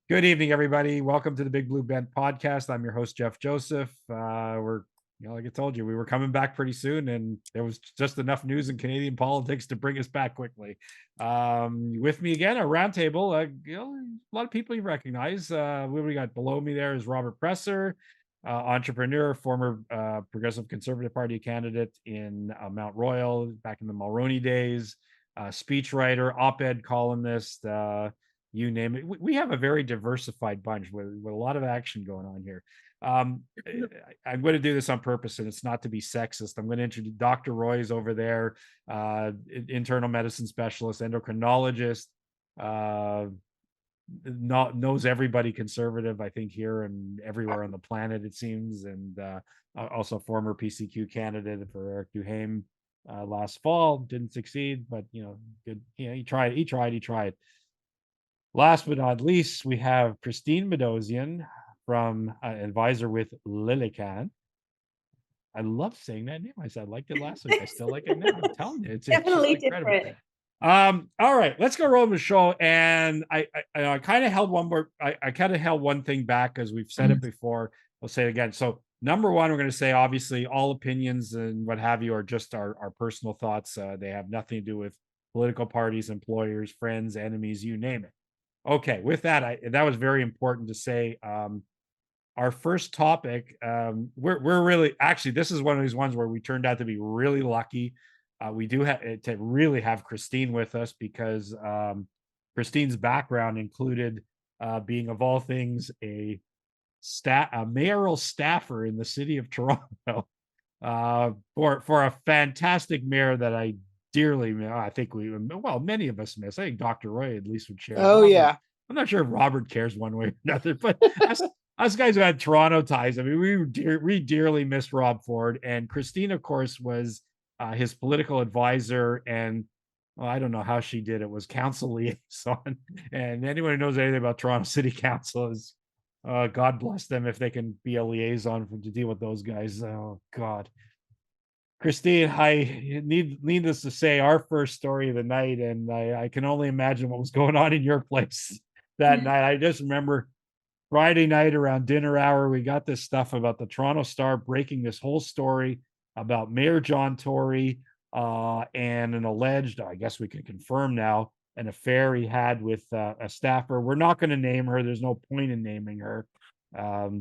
Good evening, everybody. Welcome to the Big Blue Bent podcast. I'm your host, Jeff Joseph. Like I told you, we were coming back pretty soon, and there was just enough news in Canadian politics to bring us back quickly. With me again, a roundtable. A lot of people you recognize. What we got below me there is Robert Presser, entrepreneur, former Progressive Conservative Party candidate in Mount Royal back in the Mulroney days, speechwriter, op-ed columnist. You name it. We have a very diversified bunch with a lot of action going on here. I'm going to do this on purpose, and it's not to be sexist. I'm going to introduce Dr. Roy's over there, internal medicine specialist, endocrinologist, knows everybody conservative, I think, here and everywhere on the planet, it seems, and also former PCQ candidate for Eric Duhaime last fall. Didn't succeed, but good. He tried. Last but not least, we have Christine Maydossian from advisor with Lilican. I love saying that name. I said I liked it last week. I still like it now. I'm telling you, it's Definitely just incredible. different. All right, let's go roll the show. And I kind of held one more. I kind of held one thing back because we've said it before. I'll say it again. So number one, we're going to say obviously all opinions and what have you are just our personal thoughts. They have nothing to do with political parties, employers, friends, enemies, you name it. Okay, with that, that was very important to say. Our first topic, we're really actually this is one of these ones where we turned out to be really lucky. We do have to really have Christine with us because Christine's background included being, of all things, a mayoral staffer in the city of Toronto for a fantastic mayor that I dearly, I think many of us miss. I think Dr. Roy at least would share. Oh, Robert, yeah. I'm not sure if Robert cares one way or another, but us guys who had Toronto ties, I mean, we dearly missed Rob Ford. And Christine, of course, was his political advisor, and I don't know how she did it, was council liaison. And anyone who knows anything about Toronto City Council is, God bless them if they can be a liaison to deal with those guys. Oh, God. Christine, needless to say, our first story of the night, and I can only imagine what was going on in your place that night. I just remember Friday night around dinner hour, we got this stuff about the Toronto Star breaking this whole story about Mayor John Tory and an alleged, I guess we can confirm now, an affair he had with a staffer. We're not going to name her. There's no point in naming her or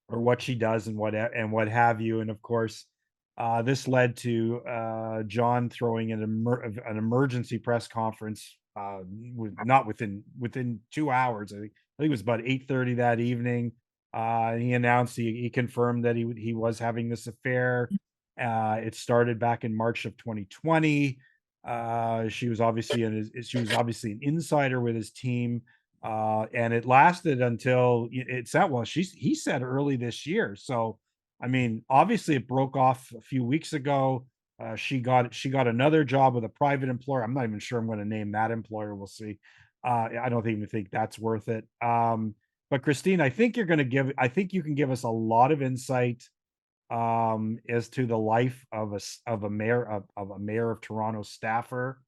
what she does and what have you. And of course, this led to John throwing an emergency press conference, not within 2 hours. I think it was about 8:30 that evening. He announced he confirmed that he was having this affair. It started back in March of 2020. She was obviously an insider with his team. And it lasted until he said early this year. So I mean, obviously it broke off a few weeks ago. She got another job with a private employer. I'm not even sure I'm going to name that employer. We'll see. I don't even think that's worth it. But Christine, I think you can give us a lot of insight as to the life of a mayor of Toronto staffer.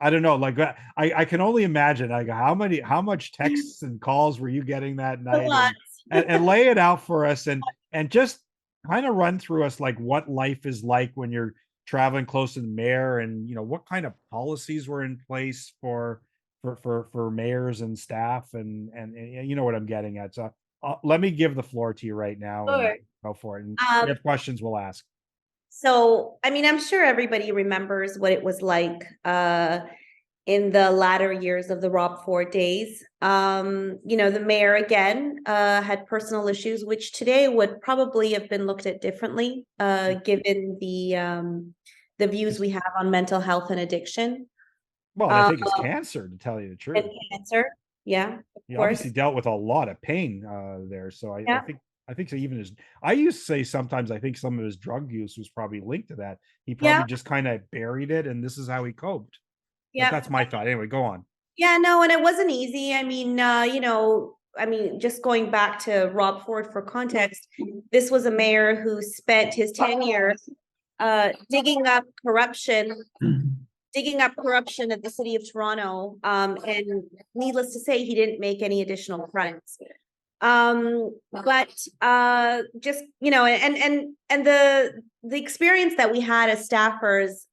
I don't know, like I can only imagine like how much texts and calls were you getting that night, and lay it out for us and just kind of run through us like what life is like when you're traveling close to the mayor, and what kind of policies were in place for mayors and staff, and you know what I'm getting at. So let me give the floor to you right now. Sure. And go for it. And if you have questions, we'll ask. So, I mean, I'm sure everybody remembers what it was like in the latter years of the Rob Ford days. The mayor again had personal issues, which today would probably have been looked at differently, given the views we have on mental health and addiction. Well, I think it's cancer, to tell you the truth. And cancer, yeah. He obviously dealt with a lot of pain there. So I think so. Even I used to say sometimes I think some of his drug use was probably linked to that. He probably just kind of buried it, and this is how he coped. Yeah, but that's my thought. Anyway, go on. Yeah, no, and it wasn't easy. I mean, just going back to Rob Ford for context, this was a mayor who spent his tenure digging up corruption digging up corruption at the city of Toronto. And needless to say, he didn't make any additional friends. But just, you know, and the experience that we had as staffers,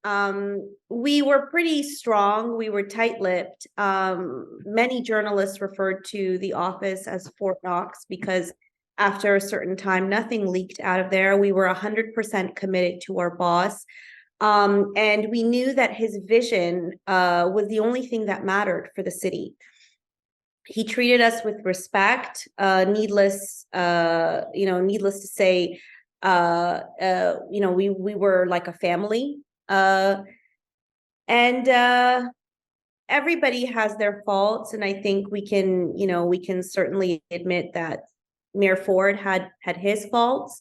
we were pretty strong. We were tight-lipped. Many journalists referred to the office as Fort Knox because after a certain time, nothing leaked out of there. We were 100% committed to our boss. And we knew that his vision was the only thing that mattered for the city. He treated us with respect, needless to say, we were like a family. And everybody has their faults. And I think we can certainly admit that Mayor Ford had his faults.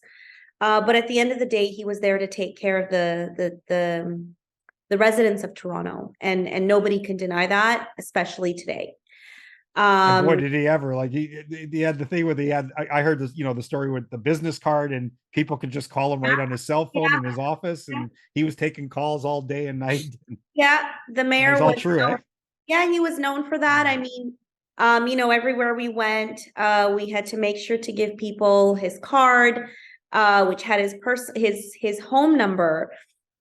But at the end of the day, he was there to take care of the residents of Toronto, and nobody can deny that, especially today. And boy, did he ever! Like he had the thing where I heard this, the story with the business card, and people could just call him right on his cell phone in his office, and he was taking calls all day and night. Yeah, the mayor was all true, eh? Yeah, he was known for that. I mean, everywhere we went, we had to make sure to give people his card, which had his home number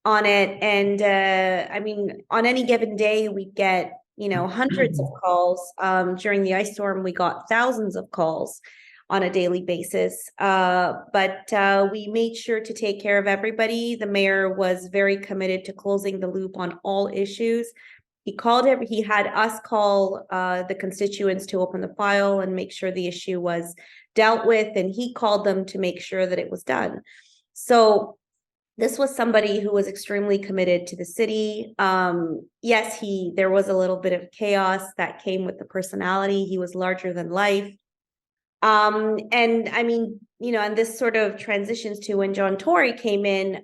on it. And I mean, on any given day, we'd get hundreds of calls. During the ice storm, we got thousands of calls on a daily basis. But we made sure to take care of everybody. The mayor was very committed to closing the loop on all issues. He had us call the constituents to open the file and make sure the issue was dealt with, and he called them to make sure that it was done. So this was somebody who was extremely committed to the city. Yes, there was a little bit of chaos that came with the personality. He was larger than life. And I mean, and this sort of transitions to when John Tory came in.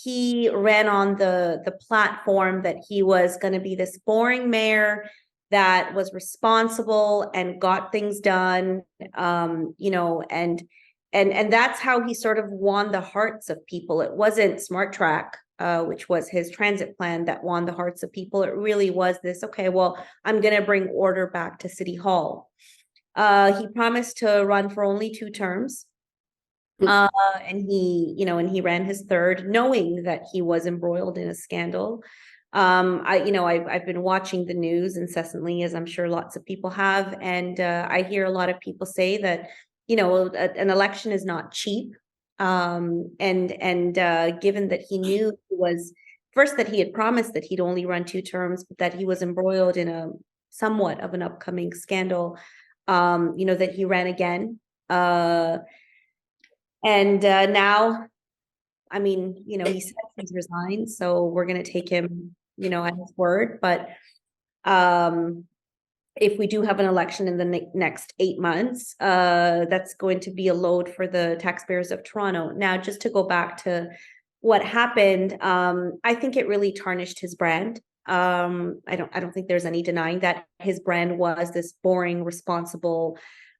He ran on the platform that he was going to be this boring mayor that was responsible and got things done. And that's how he sort of won the hearts of people. It wasn't Smart Track, which was his transit plan, that won the hearts of people. It really was this, okay, well, I'm going to bring order back to City Hall. He promised to run for only 2 terms. And he ran his third, knowing that he was embroiled in a scandal. I've been watching the news incessantly, as I'm sure lots of people have. And I hear a lot of people say that, an election is not cheap. And given that he knew that he had promised that he'd only run 2 terms, but that he was embroiled in a somewhat of an upcoming scandal, that he ran again. And now, I mean, he said he's resigned, so we're going to take him, at his word. But if we do have an election in the next 8 months, that's going to be a load for the taxpayers of Toronto. Now, just to go back to what happened, I think it really tarnished his brand. I don't think there's any denying that his brand was this boring, responsible,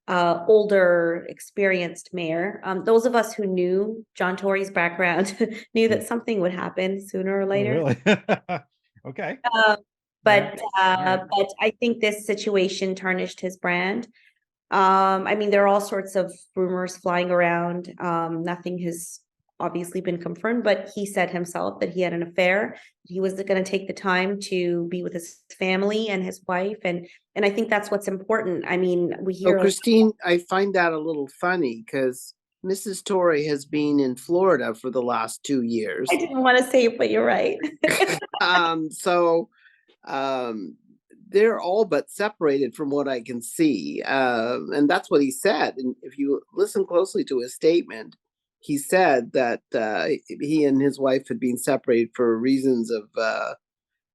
older, experienced mayor. Those of us who knew John Tory's background knew that something would happen sooner or later. Oh, really? Okay. But I think this situation tarnished his brand. I mean, there are all sorts of rumors flying around. Nothing has obviously been confirmed, but he said himself that he had an affair. He was going to take the time to be with his family and his wife, and I think that's what's important. I mean, we hear. Oh, Christine, I find that a little funny because Mrs. Tory has been in Florida for the last 2 years. I didn't want to say it, but you're right. They're all but separated from what I can see. And that's what he said. And if you listen closely to his statement, he said that he and his wife had been separated for reasons of,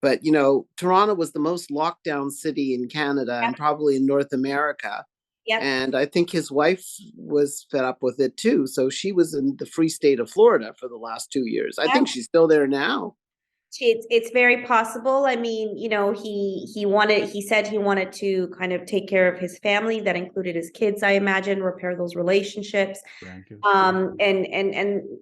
but Toronto was the most locked down city in Canada and probably in North America. Yep. And I think his wife was fed up with it too. So she was in the free state of Florida for the last 2 years. I think she's still there now. It's very possible. I mean, you know, he said he wanted to kind of take care of his family. That included his kids, I imagine, repair those relationships. And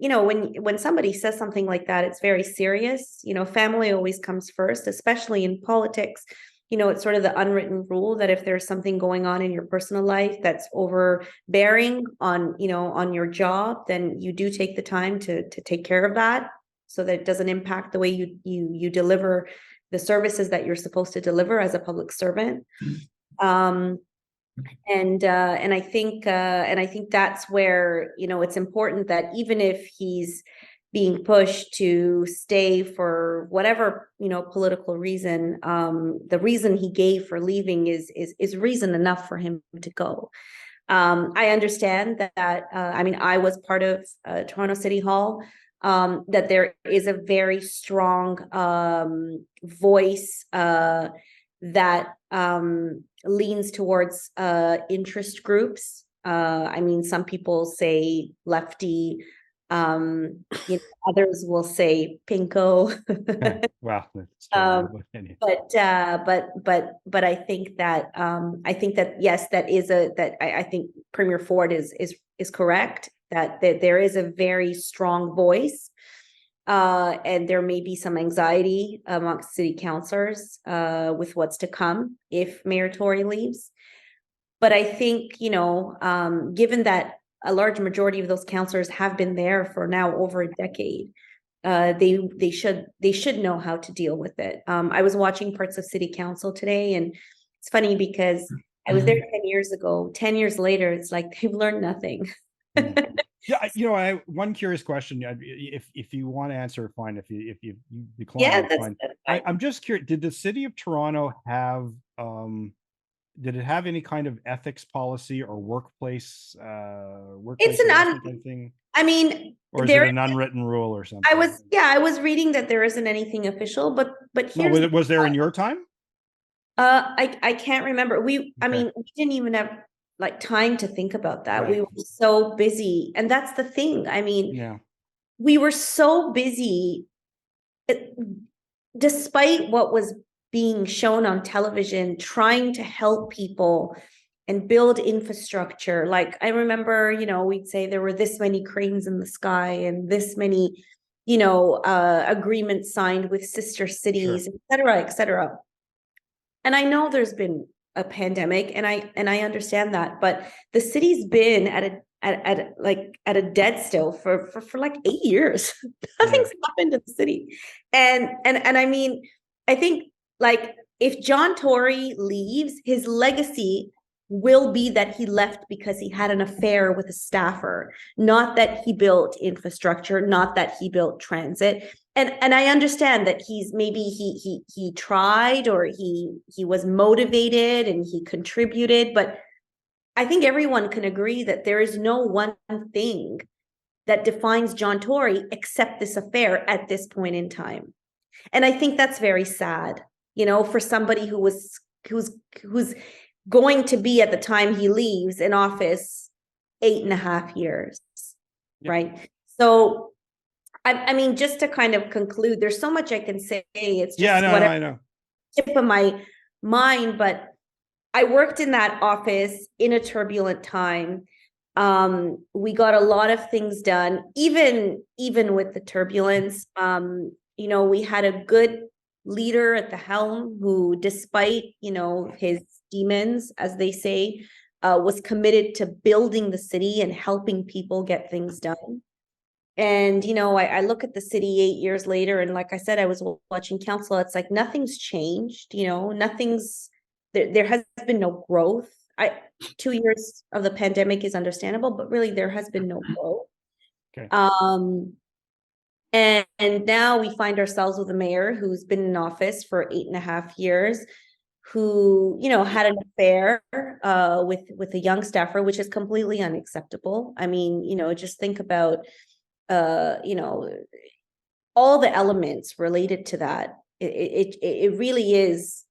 you know, when somebody says something like that, it's very serious. You know, family always comes first, especially in politics. You know, it's sort of the unwritten rule that if there's something going on in your personal life that's overbearing on, you know, on your job, then you do take the time to take care of that, so that it doesn't impact the way you deliver the services that you're supposed to deliver as a public servant. And I think that's where, you know, it's important that even if he's being pushed to stay for whatever, you know, political reason, the reason he gave for leaving is reason enough for him to go. I understand that, I mean, I was part of Toronto City Hall, that there is a very strong voice that leans towards interest groups. I mean, some people say lefty, you know, others will say pinko. Wow. But I think that yes, I think Premier Ford is correct that there is a very strong voice, and there may be some anxiety amongst city councillors with what's to come if Mayor Tory leaves. But I think, you know, given that a large majority of those councillors have been there for now over a decade, they should know how to deal with it. I was watching parts of City Council today, and it's funny because I was there 10 years ago. 10 years later, it's like they've learned nothing. Yeah, you know, one curious question. If you want to answer, fine. If you decline, Yeah, that's fine. I'm just curious. Did the city of Toronto have did it have any kind of ethics policy or workplace It's harassment thing? I mean, or is it an unwritten rule or something? I was reading that there isn't anything official, but here's was there in your time? I can't remember. I mean, we didn't even have like time to think about that. Right. We were so busy, and that's the thing. I mean, Yeah, we were so busy, despite what was being shown on television, trying to help people and build infrastructure. Like, I remember, you know, we'd say there were this many cranes in the sky and this many, you know, agreements signed with sister cities, et cetera. And I know there's been a pandemic, and I understand that, but the city's been at a dead still for like 8 years. Nothing's happened to the city. And I mean, I think, like, if John Tory leaves, his legacy will be that he left because he had an affair with a staffer, not that he built infrastructure, not that he built transit. And I understand that he tried, or he was motivated and he contributed, but I think everyone can agree that there is no one thing that defines John Tory except this affair at this point in time. And I think that's very sad, you know, for somebody who's going to be, at the time he leaves, in office 8.5 years, right? So, I mean, just to kind of conclude, there's so much I can say. It's just I know. Tip of my mind, but I worked in that office in a turbulent time. We got a lot of things done, even with the turbulence. You know, we had a good leader at the helm who, despite, you know, his demons, as they say, was committed to building the city and helping people get things done. And, you know, I look at the city 8 years later, and like I said, I was watching council. It's like nothing's changed, you know, there has been no growth. 2 years of the pandemic is understandable, but really there has been no growth. Okay. And now we find ourselves with a mayor who's been in office for 8.5 years, who, you know, had an affair with a young staffer, which is completely unacceptable. I mean, you know, just think about, you know, all the elements related to that. It really is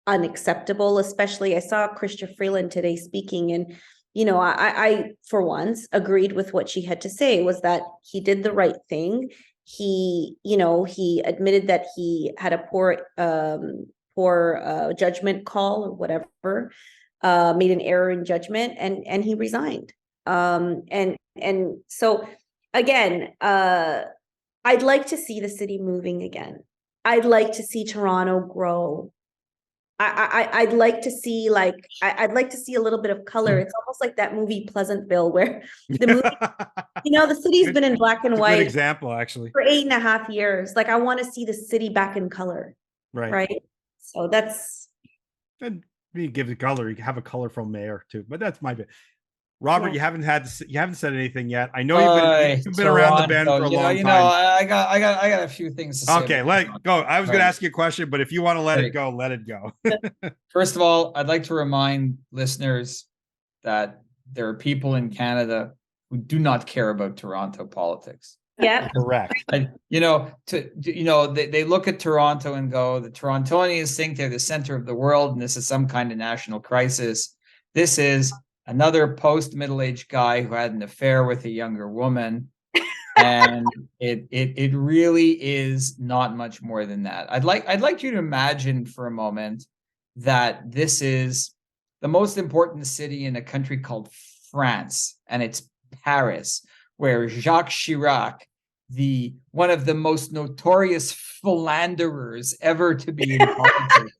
unacceptable. Especially, I saw Chrystia Freeland today speaking, and, you know, I for once agreed with what she had to say, was that he did the right thing. He, he admitted that he had a poor judgment call or whatever, made an error in judgment, and he resigned. And so again, I'd like to see the city moving again. I'd like to see Toronto grow. I'd like to see I'd like to see a little bit of color. It's almost like that movie Pleasantville, where the movie, the city's been in black and white. Good example, actually. For 8.5 years. Like, I want to see the city back in color. Right. So that's. And you give the color. You have a colorful mayor too, but that's my bit. Robert, Yeah. you haven't said anything yet. I know you've been around the bend for a long time. I got a few things to say. Okay, let it go. I was going to ask you a question, but if you want to let it go, let it go. First of all, I'd like to remind listeners that there are people in Canada who do not care about Toronto politics. Yeah, correct. They look at Toronto and go, the Torontonians think they're the center of the world, and this is some kind of national crisis. This is another post-middle-aged guy who had an affair with a younger woman, and it really is not much more than that. I'd like you to imagine for a moment that this is the most important city in a country called France, and it's Paris, where Jacques Chirac, one of the most notorious philanderers ever to be in politics,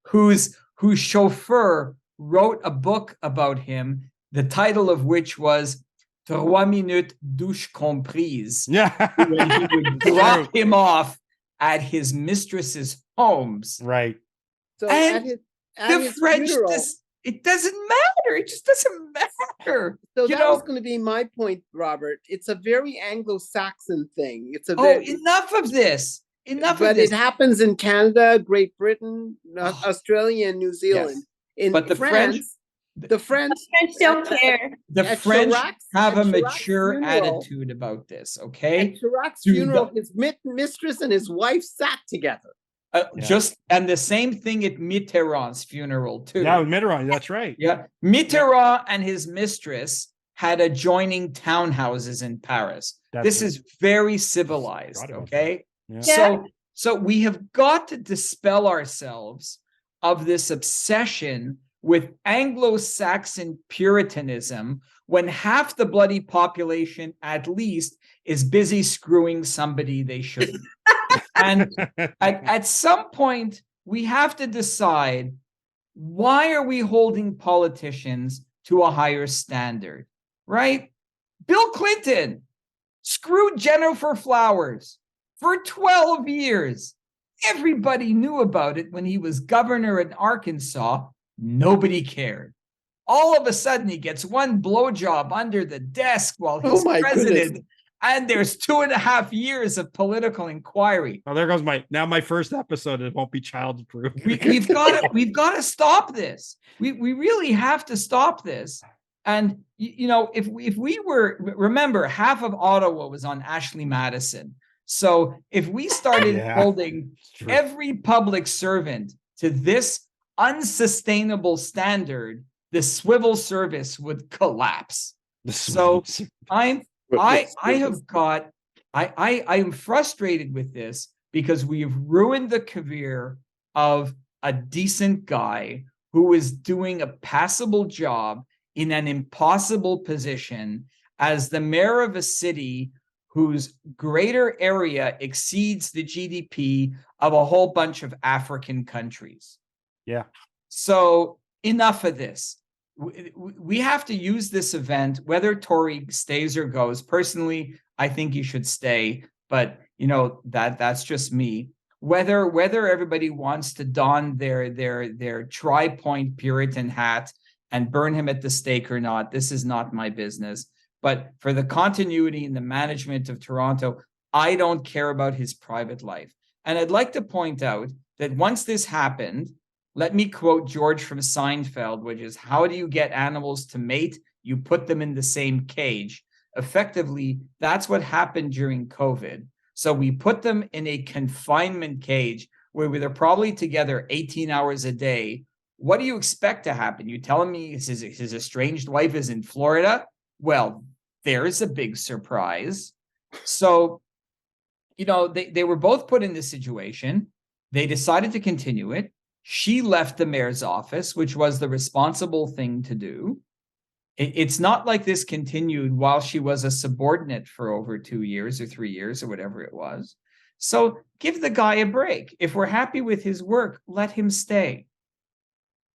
whose chauffeur wrote a book about him, the title of which was 3 minutes douche comprise. Yeah. When he would drop him off at his mistress's homes. Right. So and the French, it doesn't matter. It just doesn't matter. So that was going to be my point, Robert. It's a very Anglo-Saxon thing. It's a enough of this. But it happens in Canada, Great Britain, Australia, and New Zealand. Yes. But the French don't care. The French have a mature attitude about this, okay? At Chirac's funeral, his mistress and his wife sat together. And the same thing at Mitterrand's funeral, too. Yeah, Mitterrand, that's right. Yeah. Mitterrand and his mistress had adjoining townhouses in Paris. This is very civilized, okay? Yeah. So we have got to dispel ourselves of this obsession with Anglo-Saxon Puritanism when half the bloody population, at least, is busy screwing somebody they shouldn't. And at some point, we have to decide, why are we holding politicians to a higher standard, right? Bill Clinton screwed Jennifer Flowers for 12 years. Everybody knew about it when he was governor in Arkansas. Nobody cared. All of a sudden, he gets one blowjob under the desk while he's president. Goodness. And there's 2.5 years of political inquiry. Oh, there goes my first episode. It won't be child-proof. We've got to stop this. We really have to stop this. And if we were, remember, half of Ottawa was on Ashley Madison. So if we started holding every public servant to this unsustainable standard, the civil service would collapse. So I am frustrated with this because we have ruined the career of a decent guy who is doing a passable job in an impossible position as the mayor of a city whose greater area exceeds the GDP of a whole bunch of African countries. Yeah. So enough of this. We have to use this event, whether Tory stays or goes. Personally, I think he should stay, but that's just me. Whether everybody wants to don their tri-point Puritan hat and burn him at the stake or not, this is not my business. But for the continuity and the management of Toronto, I don't care about his private life. And I'd like to point out that once this happened, let me quote George from Seinfeld, which is, how do you get animals to mate? You put them in the same cage. Effectively, that's what happened during COVID. So we put them in a confinement cage where they're probably together 18 hours a day. What do you expect to happen? You telling me his estranged wife is in Florida? Well, there's a big surprise. So they were both put in this situation. They decided to continue it. She left the mayor's office, which was the responsible thing to do. It's not like this continued while she was a subordinate for over 2 years or 3 years or whatever it was. So give the guy a break. If we're happy with his work, let him stay.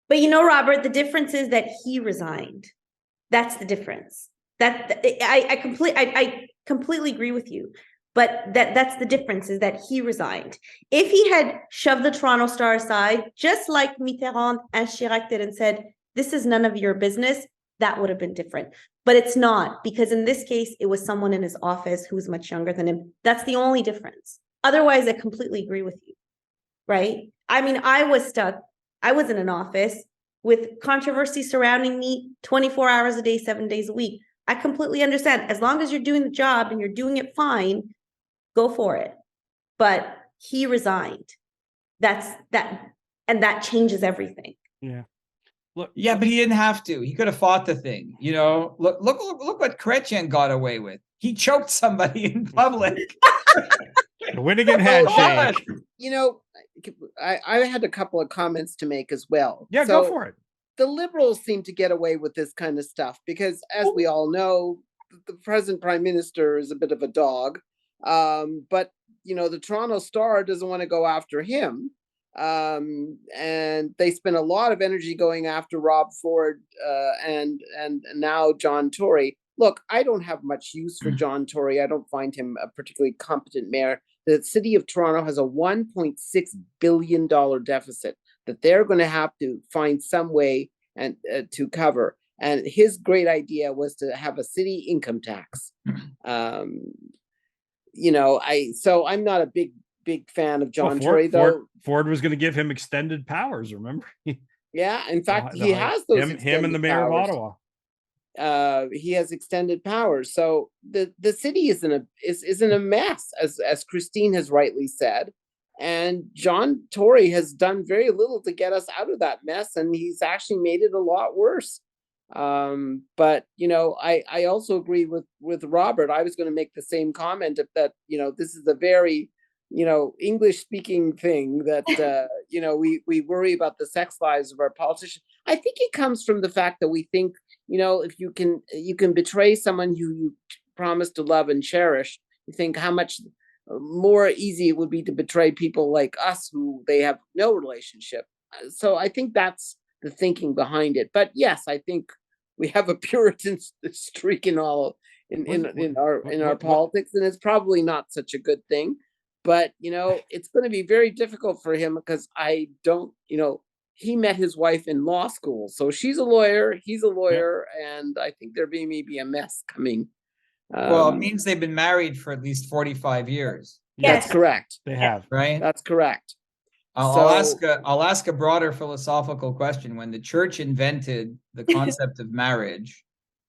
But Robert, the difference is that he resigned. That's the difference. That I completely agree with you. But that's the difference, is that he resigned. If he had shoved the Toronto Star aside, just like Mitterrand and Chirac did, and said, this is none of your business, that would have been different. But it's not, because in this case, it was someone in his office who was much younger than him. That's the only difference. Otherwise, I completely agree with you, right? I mean, I was stuck. I was in an office with controversy surrounding me 24 hours a day, 7 days a week. I completely understand. As long as you're doing the job and you're doing it fine, go for it. But he resigned. And that changes everything. Yeah. Look, yeah, but he didn't have to. He could have fought the thing. Look what Chrétien got away with. He choked somebody in public. The Winnigan handshake. I had a couple of comments to make as well. Yeah, go for it. The Liberals seem to get away with this kind of stuff because, as we all know, the present Prime Minister is a bit of a dog. But the Toronto Star doesn't want to go after him. And they spent a lot of energy going after Rob Ford and now John Tory. Look, I don't have much use for John Tory. I don't find him a particularly competent mayor. The city of Toronto has a $1.6 billion deficit that they're going to have to find some way and to cover. And his great idea was to have a city income tax. So I'm not a big fan of John Tory, though. Ford was going to give him extended powers, remember? Yeah, in fact, he has those. Him and the mayor of Ottawa. He has extended powers. So the city is in a mess, as Christine has rightly said. And John Tory has done very little to get us out of that mess, and he's actually made it a lot worse. But I also agree with Robert. I was going to make the same comment that this is a very English speaking thing that we worry about the sex lives of our politicians. I think it comes from the fact that we think if you can betray someone who you promise to love and cherish, you think how much more easy it would be to betray people like us who they have no relationship. So I think that's the thinking behind it. But yes, I think we have a Puritan streak in our politics, and it's probably not such a good thing. But it's going to be very difficult for him because he met his wife in law school, so she's a lawyer, he's a lawyer, and I think there may be a mess coming. Well, it means they've been married for at least 45 years. Yes. That's correct. They have, right? That's correct. I'll ask a broader philosophical question. When the church invented the concept of marriage,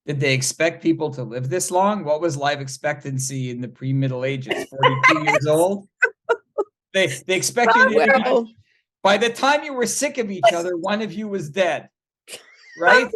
did they expect people to live this long? What was life expectancy in the pre-Middle Ages? 42 years old? They expected you to be, by the time you were sick of each other, one of you was dead. Right?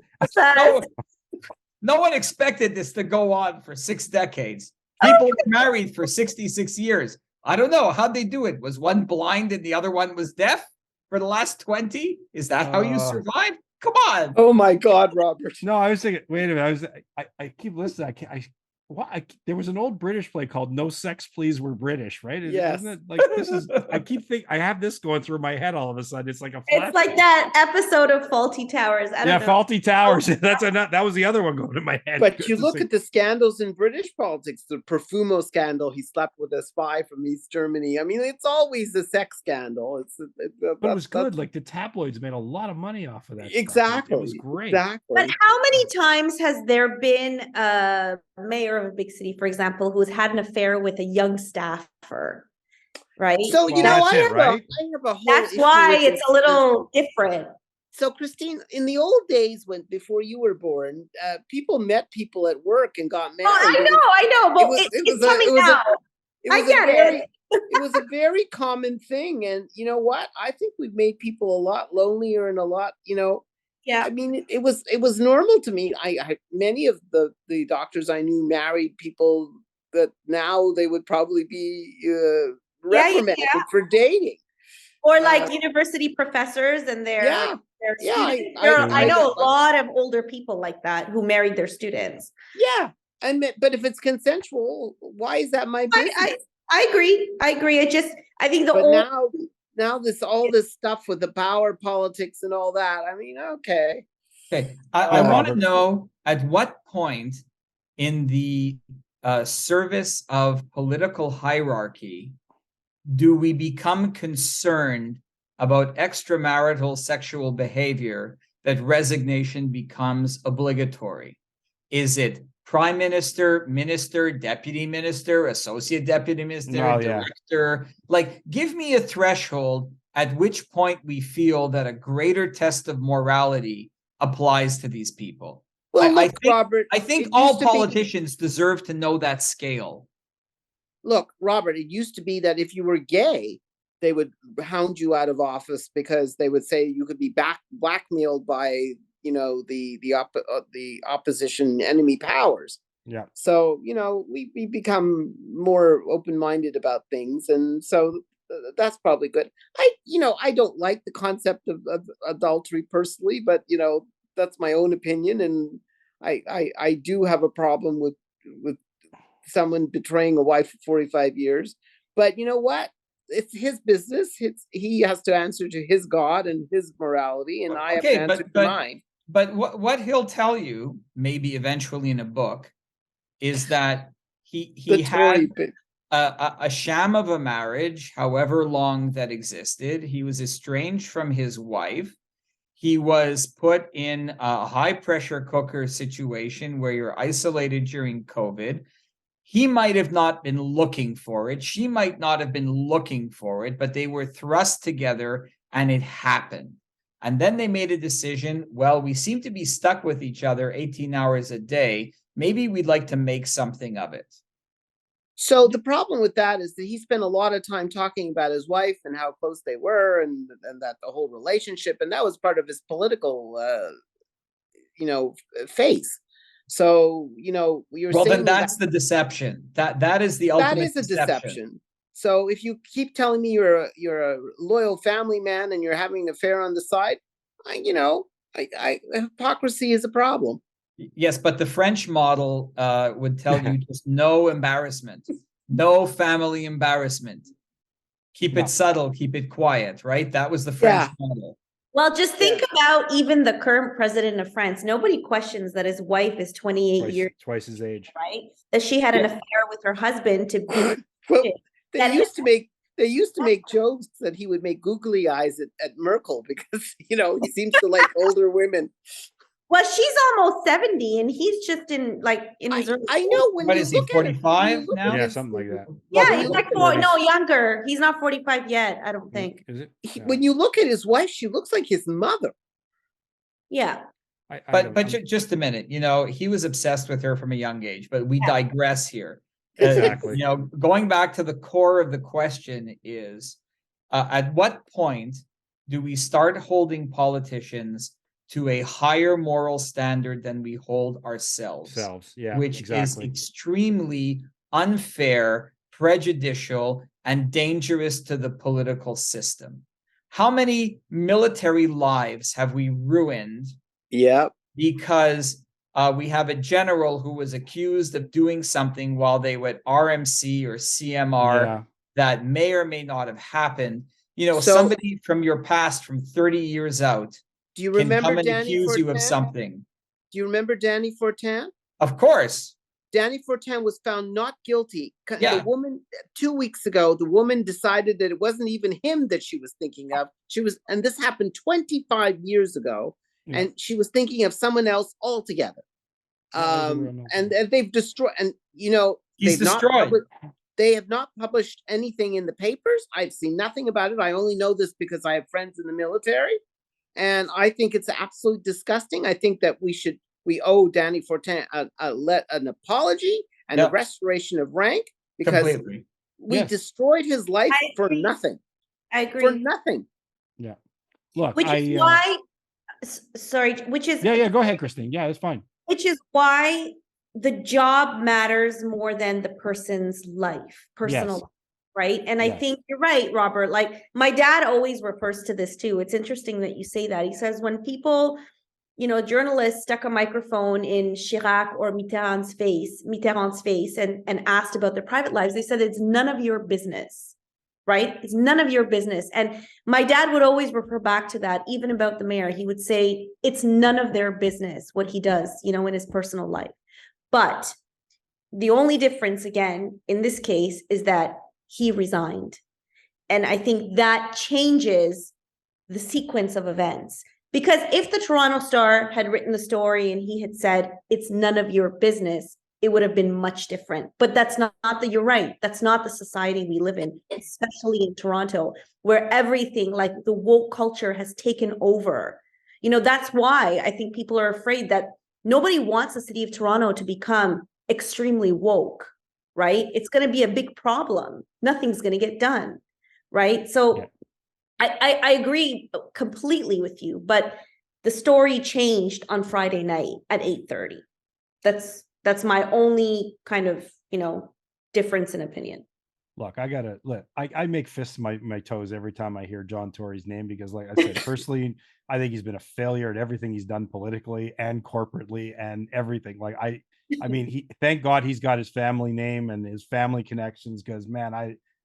No one expected this to go on for 6 decades. People were married for 66 years. I don't know. How'd they do it? Was one blind and the other one was deaf for the last 20? Is that how you survived? Come on. Oh my God, Robert. No, I was thinking, wait a minute. I keep listening. There was an old British play called No Sex Please We're British, right? Yes. Isn't it like this is, I keep thinking, I have this going through my head all of a sudden. It's like a flash. It's like that episode of Faulty Towers. I don't know. Faulty Towers. That was the other one going in my head. But you look at the scandals in British politics, the Profumo scandal, he slept with a spy from East Germany. I mean, it's always a sex scandal. But it was good. Like the tabloids made a lot of money off of that. Exactly. It was great. Exactly. But how many times has there been a mayor of a big city, for example, who has had an affair with a young staffer? Right. So I have a whole. That's why it's a little different. So Christine, in the old days before you were born, people met people at work and got married. I know, but it's coming out. I get it. It was a very common thing, and you know what? I think we've made people a lot lonelier and a lot, Yeah, I mean, it was normal to me. I many of the doctors I knew married people that now they would probably be Yeah, reprimanded for dating. Or like university professors and their students. I know a lot of older people like that who married their students. Yeah, but if it's consensual, why is that my business? I agree. I think now this stuff with the power politics and all that. I mean, okay. I want to know at what point in the service of political hierarchy do we become concerned about extramarital sexual behavior that resignation becomes obligatory? Is it prime minister, minister, deputy minister, associate deputy minister, director? Like, give me a threshold at which point we feel that a greater test of morality applies to these people. Well, Robert, I think all politicians deserve to know that scale. Look, Robert, it used to be that if you were gay, they would hound you out of office because they would say you could be blackmailed by, the opposition enemy powers. Yeah. So, we become more open-minded about things. And so that's probably good. I don't like the concept of adultery personally, but, that's my own opinion. And I do have a problem with someone betraying a wife for 45 years. But you know what? It's his business. He has to answer to his God and his morality, and I have to answer to mine. But what he'll tell you, maybe eventually in a book, is that he had a sham of a marriage, however long that existed. He was estranged from his wife. He was put in a high-pressure cooker situation where you're isolated during COVID. He might have not been looking for it. She might not have been looking for it, but they were thrust together and it happened. And then they made a decision, well, we seem to be stuck with each other 18 hours a day. Maybe we'd like to make something of it. So the problem with that is that he spent a lot of time talking about his wife and how close they were and that the whole relationship. And that was part of his political, face. So, well, then that's the deception. That is the ultimate. That is a deception. So if you keep telling me you're a loyal family man and you're having an affair on the side, hypocrisy is a problem. Yes, but the French model would tell you just no embarrassment, no family embarrassment. Keep it subtle, keep it quiet, right? That was the French model. Well, just think about even the current president of France. Nobody questions that his wife is 28 years. Twice his age. Right? That she had an affair with her husband to be. Well, they used to make jokes that he would make googly eyes at Merkel because, he seems to like older women. Well, she's almost 70 and he's just in his early. I know when what is he, 45 now? Yeah, something like that. Yeah, he's like younger. He's not 45 yet, I don't think. Is it? When you look at his wife, she looks like his mother. Yeah. But just a minute, he was obsessed with her from a young age, but we digress here. Exactly. Going back to the core of the question is, at what point do we start holding politicians to a higher moral standard than we hold ourselves? Which is extremely unfair, prejudicial, and dangerous to the political system. How many military lives have we ruined? Yeah, because we have a general who was accused of doing something while they were at RMC or CMR that may or may not have happened. Somebody from your past from 30 years out do you remember can come and Danny accuse Fortin? You of something. Do you remember Danny Fortin? Of course. Danny Fortin was found not guilty. The woman, 2 weeks ago, the woman decided that it wasn't even him that she was thinking of. And this happened 25 years ago, and she was thinking of someone else altogether. And they've destroyed, and he's destroyed. They have not published anything in the papers. I've seen nothing about it. I only know this because I have friends in the military. And I think it's absolutely disgusting. I think that we owe Danny Fortin an apology and a restoration of rank because we destroyed his life for nothing. I agree. For nothing. Yeah. Look, which is why. Sorry. Which is Go ahead, Christine. Yeah, it's fine. Which is why the job matters more than the person's life, personal Yes. life, right? And I Yes. think you're right, Robert. Like my dad always refers to this too. It's interesting that you say that. He says when people, journalists stuck a microphone in Chirac or Mitterrand's face and asked about their private lives, they said it's none of your business, right? It's none of your business. And my dad would always refer back to that, even about the mayor. He would say it's none of their business what he does, in his personal life. But the only difference, again, in this case, is that he resigned. And I think that changes the sequence of events. Because if the Toronto Star had written the story and he had said, it's none of your business, it would have been much different. But that's not you're right. That's not the society we live in, especially in Toronto, where everything like the woke culture has taken over. That's why I think people are afraid that nobody wants the city of Toronto to become extremely woke, right? It's going to be a big problem. Nothing's going to get done, right? So yeah. I agree completely with you, but the story changed on Friday night at 8:30. That's my only kind of, difference in opinion. Look, I make fists my toes every time I hear John Tory's name, because like I said, personally, I think he's been a failure at everything he's done politically and corporately and everything. Like I mean, thank God he's got his family name and his family connections, because man,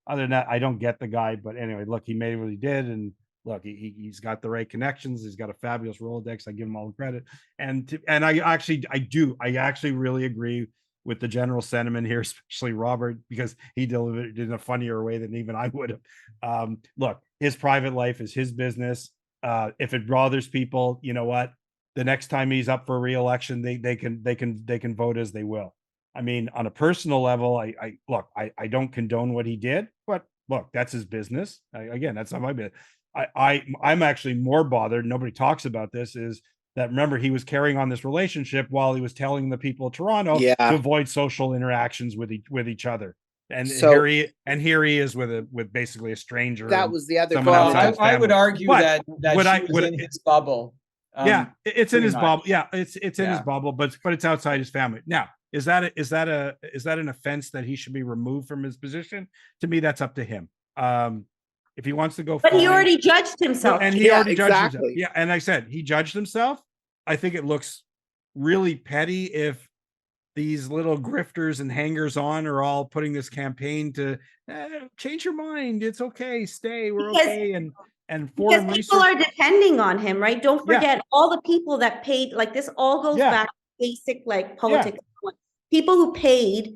other than that, I don't get the guy. But anyway, look, he made what he did, and look, he's got the right connections. He's got a fabulous Rolodex. I give him all the credit. And I actually really agree with the general sentiment here, especially Robert, because he delivered it in a funnier way than even I would have. Look, his private life is his business. If it bothers people, you know what? The next time he's up for re-election, they can vote as they will. I mean, on a personal level, I don't condone what he did, but look, that's his business. Again, that's not my business. I'm actually more bothered. Nobody talks about this. Is that, remember, he was carrying on this relationship while he was telling the people of Toronto to avoid social interactions with each other. And so, here he is with basically a stranger. That was the other. I would argue that she was in his bubble. It's in his bubble. Yeah, it's in his bubble, but it's outside his family. Now, is that an offense that he should be removed from his position? To me, that's up to him. If he wants to go, but he already judged himself, and he already judged himself. Yeah, and I said he judged himself. I think it looks really petty if these little grifters and hangers-on are all putting this campaign to change your mind. It's okay, stay. We're okay. And foreign because people are depending on him, right? Don't forget all the people that paid. Like this all goes back to basic like politics. People who paid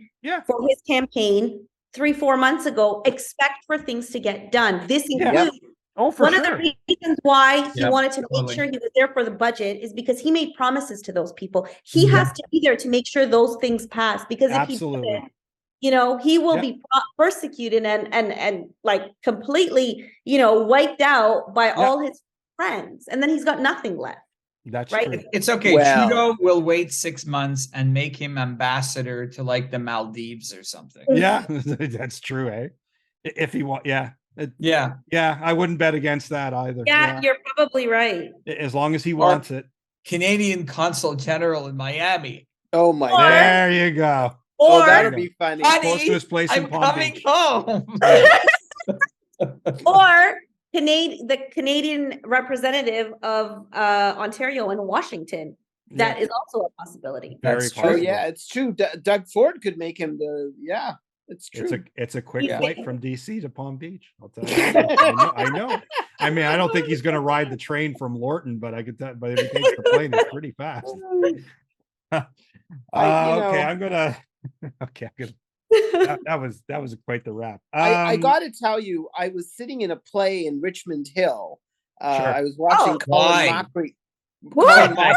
for his campaign 3-4 months ago expect for things to get done. This includes one of the reasons why he wanted to make sure he was there for the budget is because he made promises to those people. He has to be there to make sure those things pass, because if he didn't, he will be persecuted and like completely, wiped out by all his friends, and then he's got nothing left. That's right. True. It's okay. Well, Trudeau will wait 6 months and make him ambassador to like the Maldives or something. Yeah, that's true. Eh? If he want, I wouldn't bet against that either. Yeah, you're probably right. As long as he wants it. Canadian Consul General in Miami. Oh my! There you go. Or that'll be funny. Close to his place in Palm Beach. Home. Or the Canadian representative of Ontario and Washington. That is also a possibility. That's true. Oh, yeah, it's true. Doug Ford could make him it's true. It's a quick flight from DC to Palm Beach. I'll tell you. I know. I mean, I don't think he's going to ride the train from Lorton, but I could tell. But if he takes the plane, it's pretty fast. I'm gonna. That was quite the wrap. I got to tell you, I was sitting in a play in Richmond Hill. I was watching Colin Mockery. Why?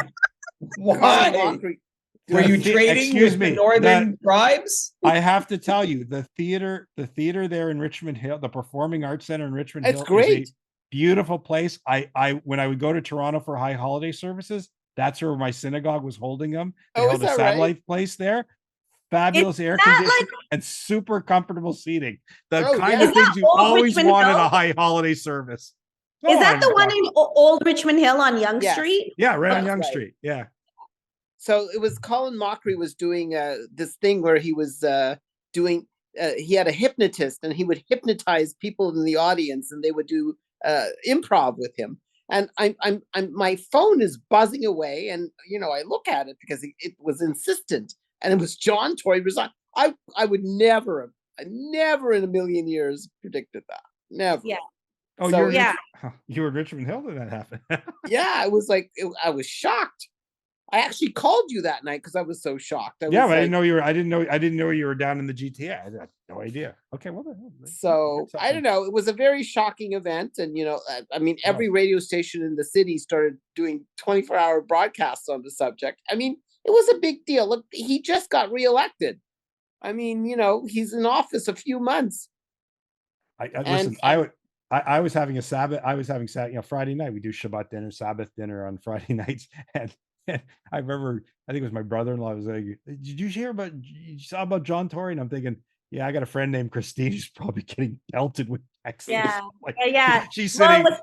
Were you trading with the northern tribes? I have to tell you, the theater there in Richmond Hill, the Performing Arts Center in Richmond Hill, it's great. Is a beautiful place. I when I would go to Toronto for high holiday services, that's where my synagogue was holding them. They held a satellite place there. Fabulous air conditioning and super comfortable seating. The kind of things you always want at a high holiday service. Is that the one in Old Richmond Hill on Yonge Street? Yeah, right on Yonge Street. Yeah. So it was Colin Mockery was doing this thing where he was doing. He had a hypnotist, and he would hypnotize people in the audience, and they would do improv with him. And my phone is buzzing away, and I look at it because it was insistent, and it was John Tory resign. I would never in a million years predicted that. Never. Yeah. Oh, So, you were in Richmond Hill when that happened. yeah, it was like I was shocked. I actually called you that night because I was so shocked. Yeah, but I didn't know you were. I didn't know you were down in the GTA. I had no idea. Okay, well then. So I don't know. It was a very shocking event, and I mean, every radio station in the city started doing 24-hour broadcasts on the subject. I mean, it was a big deal. Look, he just got reelected. I mean, he's in office a few months. Listen. I was having a Sabbath. I was having Friday night. We do Shabbat dinner, Sabbath dinner on Friday nights, and I remember, I think it was my brother-in-law was like, "Did you saw about John Tory?" And I'm thinking, yeah, I got a friend named Christine who's probably getting pelted with texts. Yeah. Like, Yeah. She's sitting with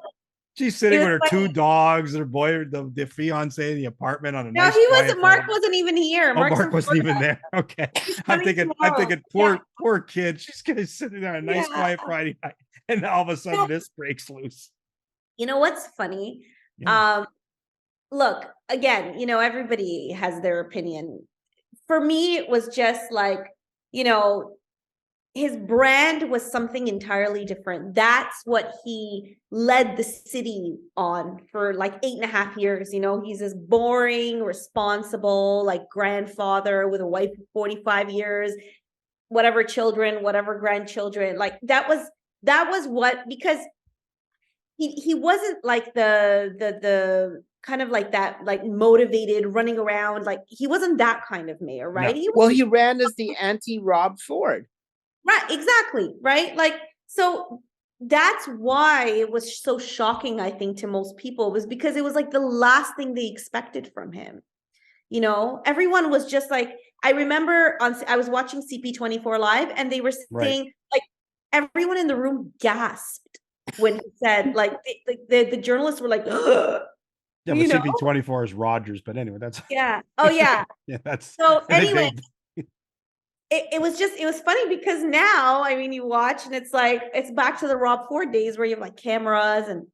her funny. 2 dogs, their boy, the fiance in the apartment on a No, nice. he wasn't. Mark wasn't even here. Mark wasn't even there. Okay. I'm thinking, poor kid. She's gonna sit there on a nice quiet Friday night, and all of a sudden this breaks loose. You know what's funny? Yeah. Look, again, everybody has their opinion. For me, it was just like, his brand was something entirely different. That's what he led the city on for like 8.5 years. He's this boring, responsible, like grandfather with a wife of 45 years, whatever children, whatever grandchildren. Like that was what, because he wasn't like the kind of like that, like motivated running around. Like he wasn't that kind of mayor, right? No. He ran as the anti-Rob Ford. Right, exactly, right? Like, so that's why it was so shocking, I think, to most people, was because it was like the last thing they expected from him. Everyone was just like, I remember I was watching CP24 Live, and they were saying, like, everyone in the room gasped when he said, like, the journalists were like, yeah, but CP24 is Rogers, but anyway, that's oh yeah. Yeah, that's so anyway. It was funny because now, I mean, you watch and it's like, it's back to the Rob Ford days where you have like cameras. And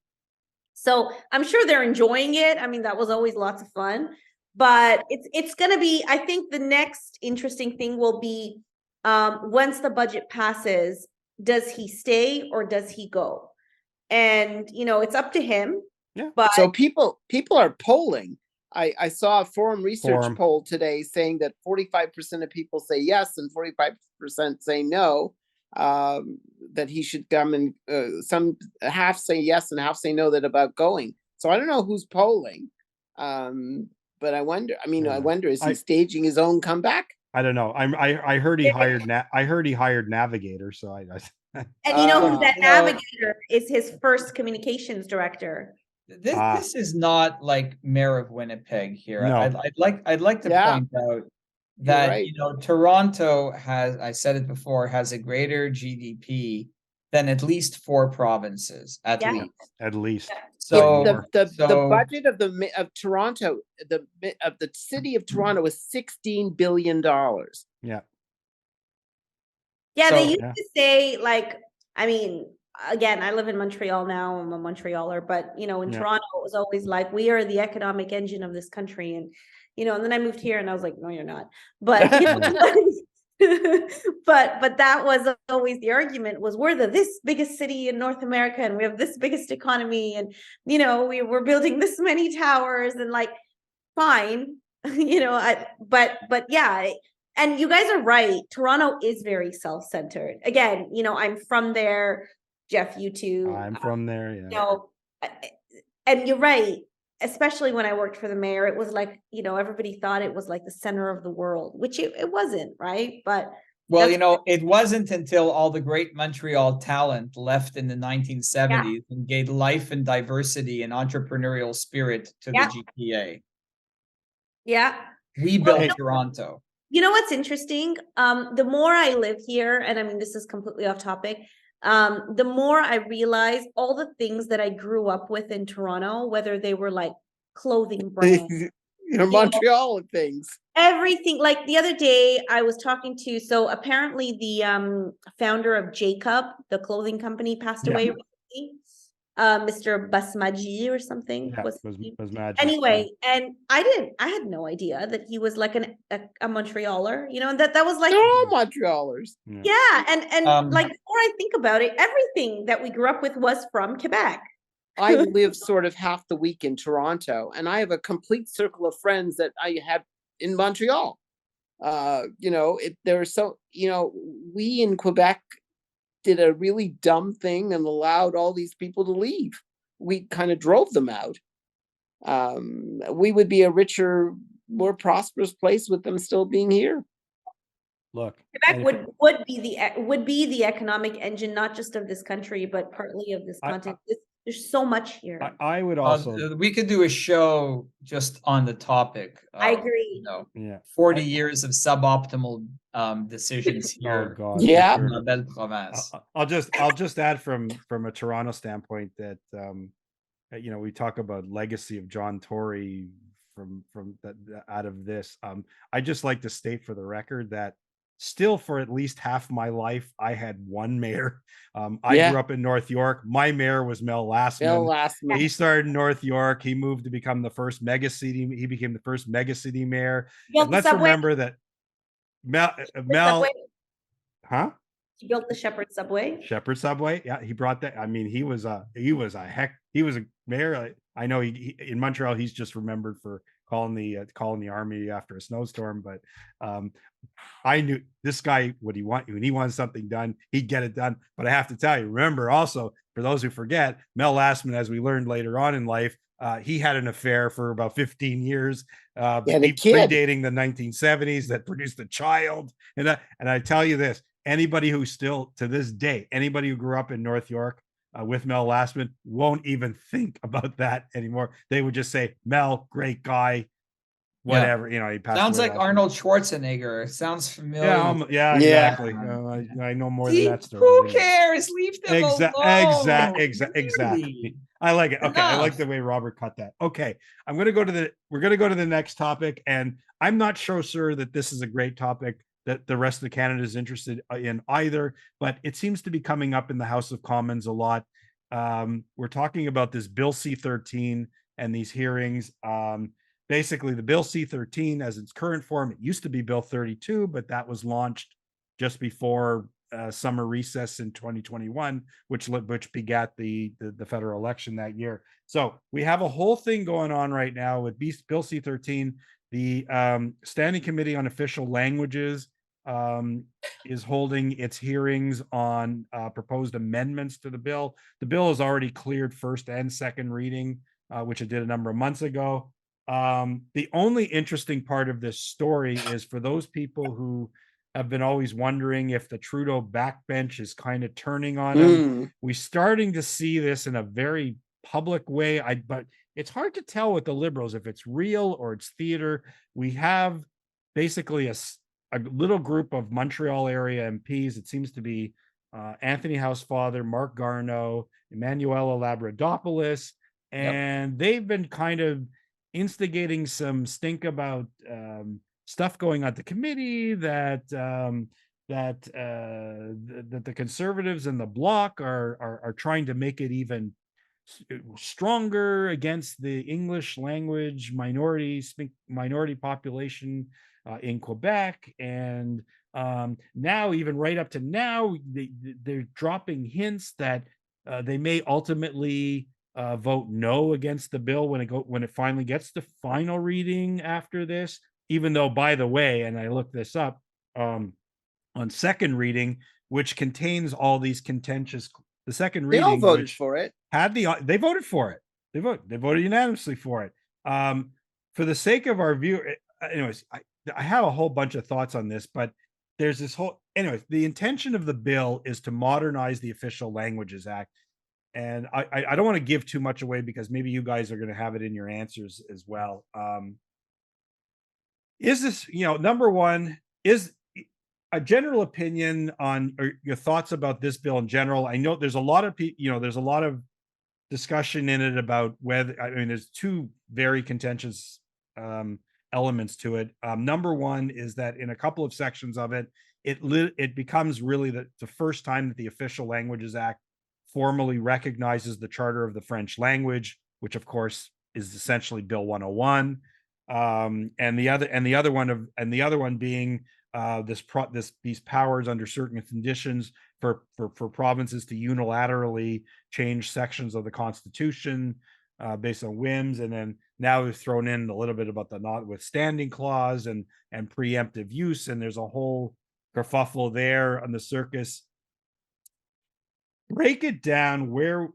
so I'm sure they're enjoying it. I mean, that was always lots of fun, but it's going to be, I think the next interesting thing will be, once the budget passes, does he stay or does he go? And, it's up to him. Yeah. But so people are polling. I saw a Forum Research poll today saying that 45% of people say yes and 45% say no, that he should come, and some half say yes and half say no that about going. So I don't know who's polling, but I wonder. I mean, I wonder, is he staging his own comeback? I don't know. I heard he hired Navigator. So I and who that Navigator is? His first communications director. This is not like Mayor of Winnipeg here. No. I'd like to point out that Toronto has, I said it before, has a greater GDP than at least 4 provinces at least. At least. So the budget of Toronto, of the city of Toronto, is $16 billion. Yeah. Yeah, they used to say, like, I mean, again, I live in Montreal now. I'm a Montrealer, but in Toronto, it was always like, we are the economic engine of this country. And, and then I moved here and I was like, no, you're not. But, but that was always the argument, was we're this biggest city in North America and we have this biggest economy. And, we're building this many towers and like, fine, but yeah. And you guys are right. Toronto is very self-centered. Again, I'm from there. Jeff, you too. I'm from there, yeah. And you're right. Especially when I worked for the mayor, it was like, everybody thought it was like the center of the world, which it wasn't, right? But it wasn't until all the great Montreal talent left in the 1970s and gave life and diversity and entrepreneurial spirit to the GTA. Yeah. We built Toronto. You know what's interesting? The more I live here, and I mean, this is completely off topic, the more I realize all the things that I grew up with in Toronto, whether they were like clothing brands, Montreal and things. Everything, like the other day I was talking to, so apparently the founder of Jacob, the clothing company, passed Yeah. away recently. Mr. Basmaji or something Yeah, was was magic. anyway, and I had no idea that he was like a Montrealer, you know, and that was like, They're all Montrealers. yeah, and like, Um, before I think about it, everything that we grew up with was from Quebec. I live sort of half the week in Toronto, and I have a complete circle of friends that I have in Montreal. There's so, we in Quebec did a really dumb thing and allowed all these people to leave. We kind of drove them out. We would be a richer, more prosperous place with them still being here. Look, Quebec would be the economic engine, not just of this country, but partly of this continent. There's so much here. I would also. we could do a show just on the topic. I agree. 40 years of suboptimal decisions here. Oh God. Yeah. for in sure. La Belle Province. I'll just add from a Toronto standpoint that we talk about legacy of John Tory from that out of this. I just like to state for the record that still for at least half my life I had one mayor. I grew up in North York. My mayor was Mel Lastman. He started in North York. He moved to become the first mega city. He became the first mega city mayor. And let's remember that Mel, huh? He built the Shepherd Subway. Shepherd Subway, yeah, he brought that. I mean, he was a mayor. I know he in Montreal. He's just remembered for calling the army after a snowstorm. But I knew this guy. When he wanted something done, he'd get it done. But I have to tell you, remember also for those who forget, Mel Lastman, as we learned later on in life, he had an affair for about 15 years, predating the 1970s that produced a child. And I tell you this. Anybody who still to this day, anybody who grew up in North York with Mel Lastman won't even think about that anymore. They would just say, Mel, great guy, whatever. He passed Sounds away like last Arnold Schwarzenegger. Sounds familiar. Yeah, exactly. I know more than that story. Who cares? Leave them alone. Exactly. I like it. Okay, I like the way Robert cut that. Okay, we're going to go to the next topic, and I'm not sure, sir, that this is a great topic that the rest of Canada is interested in either, but it seems to be coming up in the House of Commons a lot. We're talking about this Bill C-13 and these hearings. Basically, the Bill C-13, as its current form, it used to be Bill 32, but that was launched just before summer recess in 2021, which begat the federal election that year. So we have a whole thing going on right now with Bill C-13. The Standing Committee on Official Languages is holding its hearings on proposed amendments to the bill. The bill is already cleared first and second reading, which it did a number of months ago. The only interesting part of this story is for those people who have been always wondering if the Trudeau backbench is kind of turning on him. We're starting to see this in a very public way. But it's hard to tell with the Liberals if it's real or it's theater. We have basically a little group of Montreal-area MPs. It seems to be Anthony Housefather, Mark Garneau, Emmanuela Labradopoulos, and they've been kind of instigating some stink about stuff going on at the committee that the Conservatives and the Bloc are trying to make it even stronger against the English language minority population in Quebec. And now, even right up to now, they're dropping hints that they may ultimately vote no against the bill when it finally gets to final reading after this. Even though, by the way, and I looked this up, on second reading, which contains all these contentious, the second reading, they all voted for it. They voted for it. They voted unanimously for it. For the sake of our view, anyways, I have a whole bunch of thoughts on this, but there's this whole, anyways, the intention of the bill is to modernize the Official Languages Act. And I don't want to give too much away because maybe you guys are going to have it in your answers as well. Is this, number one, is a general opinion on or your thoughts about this bill in general? I know there's a lot of there's a lot of discussion in it about whether, there's two very contentious elements to it. Number one is that in a couple of sections of it, it becomes really the first time that the Official Languages Act formally recognizes the Charter of the French language, which of course is essentially Bill 101. And the other one being these powers under certain conditions for provinces to unilaterally change sections of the Constitution based on whims. And then now we've thrown in a little bit about the notwithstanding clause and preemptive use, and there's a whole kerfuffle there on the circus. Break it down. Where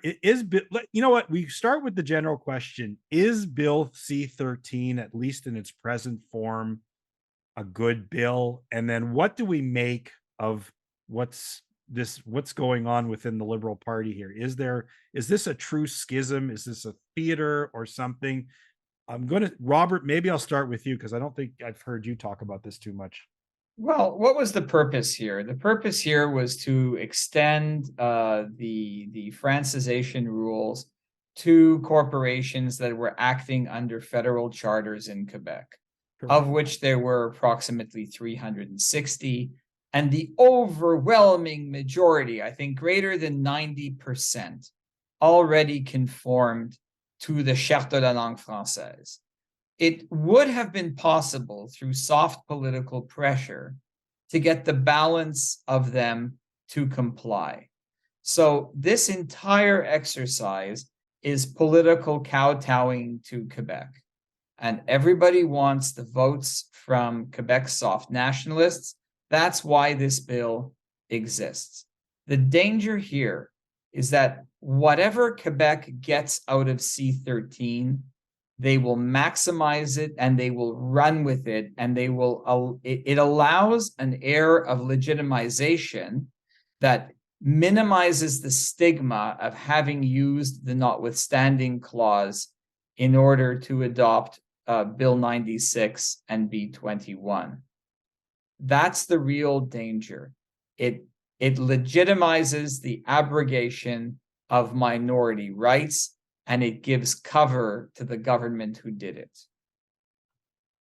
is, you know what, we start with the general question: is Bill C-13, at least in its present form, a good bill? And then what do we make of what's going on within the Liberal Party here? Is this a true schism? Is this a theater or something? Robert, maybe I'll start with you, because I don't think I've heard you talk about this too much. Well, what was the purpose here? The purpose here was to extend the Francisation rules to corporations that were acting under federal charters in Quebec, of which there were approximately 360. And the overwhelming majority, I think greater than 90%, already conformed to the Charte de la langue française. It would have been possible through soft political pressure to get the balance of them to comply. So this entire exercise is political kowtowing to Quebec. And everybody wants the votes from Quebec's soft nationalists. That's why this bill exists. The danger here is that whatever Quebec gets out of C-13, they will maximize it and they will run with it, and it allows an air of legitimization that minimizes the stigma of having used the notwithstanding clause in order to adopt Bill 96 and B21. That's the real danger. It legitimizes the abrogation of minority rights, and it gives cover to the government who did it.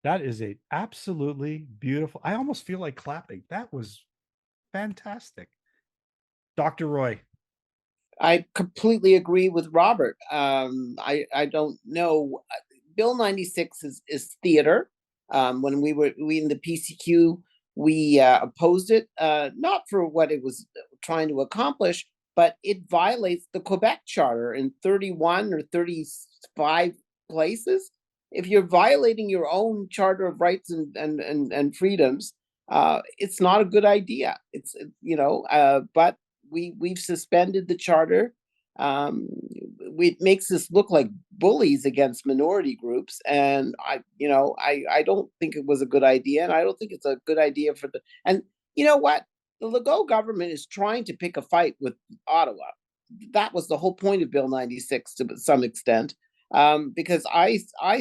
That is a absolutely beautiful. I almost feel like clapping. That was fantastic. Dr. Roy. I completely agree with Robert. I don't know. Bill 96 is theater. When we in the PCQ, we opposed it, not for what it was trying to accomplish, but it violates the Quebec Charter in 31 or 35 places. If you're violating your own Charter of Rights and Freedoms, it's not a good idea. It's but we've suspended the charter. It makes us look like bullies against minority groups, and I don't think it was a good idea, and I don't think it's a good idea for and you know what? The Legault government is trying to pick a fight with Ottawa. That was the whole point of Bill 96 to some extent, because I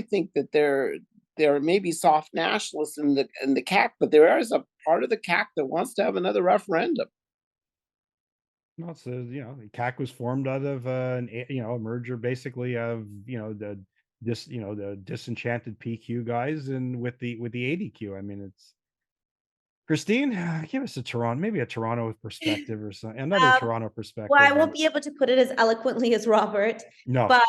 think that there may be soft nationalists in the CAQ, but there is a part of the CAQ that wants to have another referendum. Well, so the CAQ was formed out of a merger basically of the disenchanted PQ guys and with the ADQ. I mean, it's Christine, give us a Toronto perspective or something. Another Toronto perspective. Well, I won't be able to put it as eloquently as Robert. No. But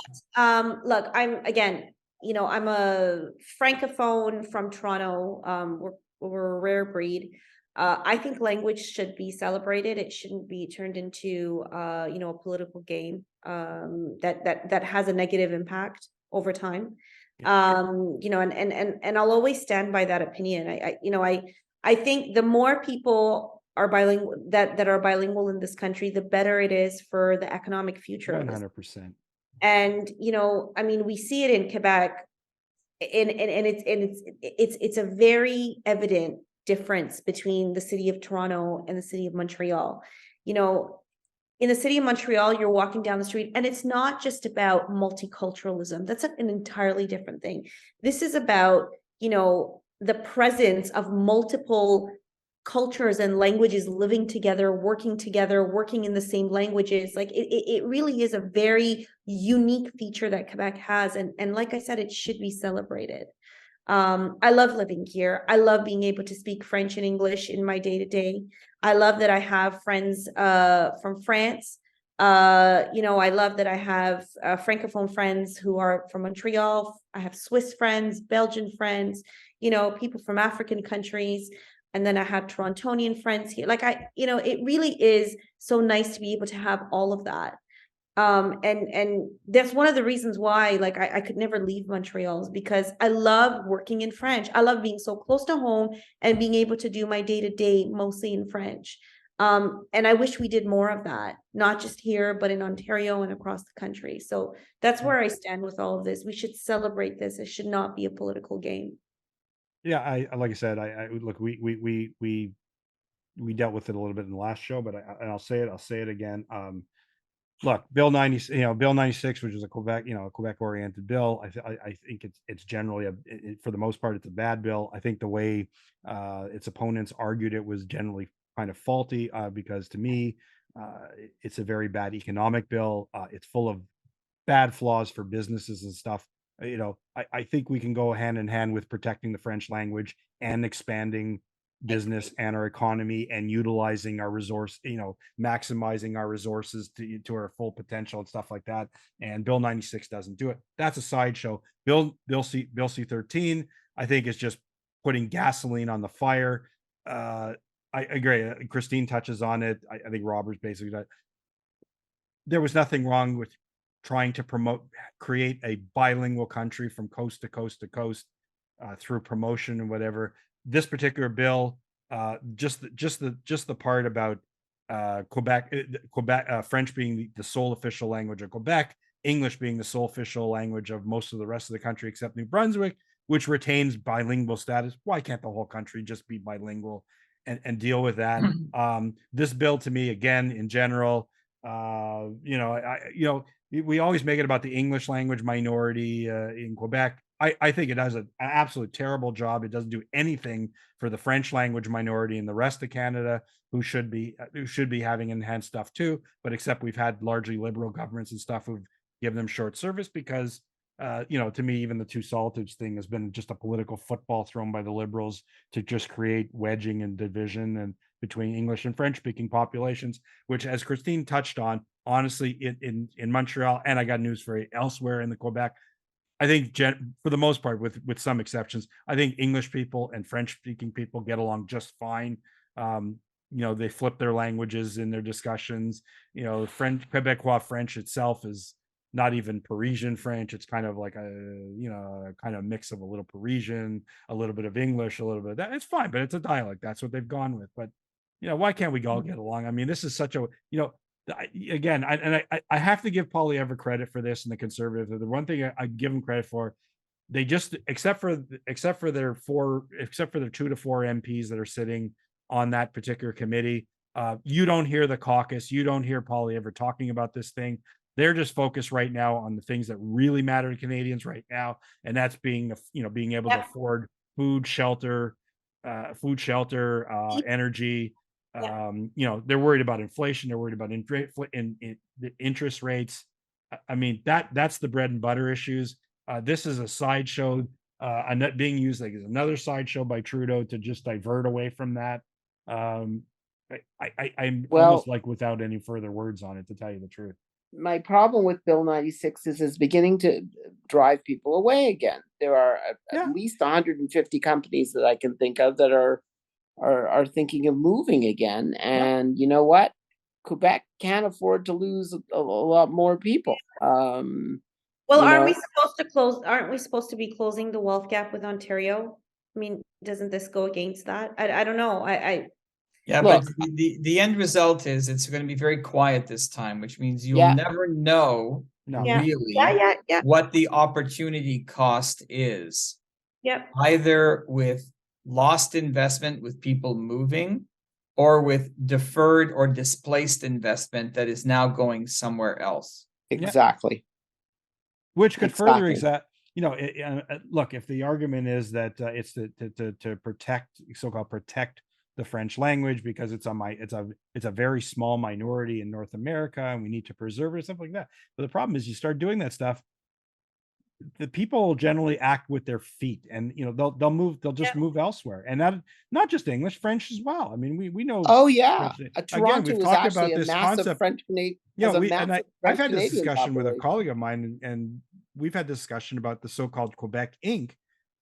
look, I'm a francophone from Toronto. We're a rare breed. I think language should be celebrated. It shouldn't be turned into a political game that has a negative impact over time. And I'll always stand by that opinion. I think the more people are bilingual that are bilingual in this country, the better it is for the economic future. 100%. And we see it in Quebec, and it's a very evident difference between the city of Toronto and the city of Montreal. In the city of Montreal, you're walking down the street, and it's not just about multiculturalism. That's an entirely different thing. This is about the presence of multiple cultures and languages living together, working in the same languages. Like it really is a very unique feature that Quebec has. And like I said, it should be celebrated. I love living here. I love being able to speak French and English in my day-to-day. I love that I have friends from France. I love that I have Francophone friends who are from Montreal. I have Swiss friends, Belgian friends, people from African countries. And then I have Torontonian friends here. Like it really is so nice to be able to have all of that. And that's one of the reasons why, like, I could never leave Montreal, is because I love working in French. I love being so close to home and being able to do my day-to-day mostly in French. And I wish we did more of that, not just here, but in Ontario and across the country. So that's where I stand with all of this. We should celebrate this. It should not be a political game. Yeah, I like I said, I look, we dealt with it a little bit in the last show, but I'll say it again. Look, Bill 96, which is a Quebec oriented bill. I think it's generally for the most part, it's a bad bill. I think the way its opponents argued it was generally kind of faulty, because to me, it's a very bad economic bill. It's full of bad flaws for businesses and stuff. I think we can go hand in hand with protecting the French language and expanding business and our economy and utilizing our maximizing our resources to our full potential and stuff like that. And Bill 96 doesn't do it. That's a sideshow. Bill C-13, I think, is just putting gasoline on the fire. I agree. Christine touches on it. I think Robert's basically that there was nothing wrong with trying to create a bilingual country from coast to coast to coast through promotion and whatever. This particular bill, just the part about Quebec, French being the sole official language of Quebec, English being the sole official language of most of the rest of the country except New Brunswick, which retains bilingual status. Why can't the whole country just be bilingual and deal with that? This bill, to me, again, in general, we always make it about the English language minority in Quebec. I think it does an absolute terrible job. It doesn't do anything for the French language minority in the rest of Canada, who should be having enhanced stuff too. But except we've had largely liberal governments and stuff who've given them short service because, to me, even the two solitudes thing has been just a political football thrown by the liberals to just create wedging and division and between English and French speaking populations, which, as Christine touched on, honestly, in Montreal, and I got news for you, elsewhere in the Quebec, I think for the most part, with some exceptions, I think English people and French speaking people get along just fine. They flip their languages in their discussions. French, Quebecois French itself is not even Parisian French. It's kind of like a kind of mix of a little Parisian, a little bit of English, a little bit of that. It's fine, but it's a dialect. That's what they've gone with. But why can't we all get along? I mean, this is such a I have to give Poilievre credit for this and the Conservatives. The one thing I give them credit for, they just except for their 2 to 4 MPs that are sitting on that particular committee, you don't hear the caucus, you don't hear Poilievre talking about this thing. They're just focused right now on the things that really matter to Canadians right now, and that's being able to afford food, shelter, energy. They're worried about inflation. They're worried about interest rates. I mean, that's the bread and butter issues. This is a sideshow, being used like as another sideshow by Trudeau to just divert away from that. I'm almost like without any further words on it, to tell you the truth. My problem with Bill 96 is it's beginning to drive people away again. There are at least 150 companies that I can think of that are thinking of moving again. And you know what? Quebec can't afford to lose a lot more people. Aren't we supposed to be closing the wealth gap with Ontario? I mean, doesn't this go against that? I don't know. But the end result is it's going to be very quiet this time, which means you'll never know really what the opportunity cost is. Either with lost investment with people moving, or with deferred or displaced investment that is now going somewhere else. Exactly. Which could further look, if the argument is that it's to protect the French language because it's a very small minority in North America and we need to preserve it, something like that. But the problem is you start doing that stuff, the people generally act with their feet, and they'll just move elsewhere, and that not just English, French as well. I mean, we know. Oh yeah, French. Again, Toronto we've is talked actually about a this massive concept. French Canadian. I've had this discussion with a colleague of mine, and we've had discussion about the so-called Quebec Inc.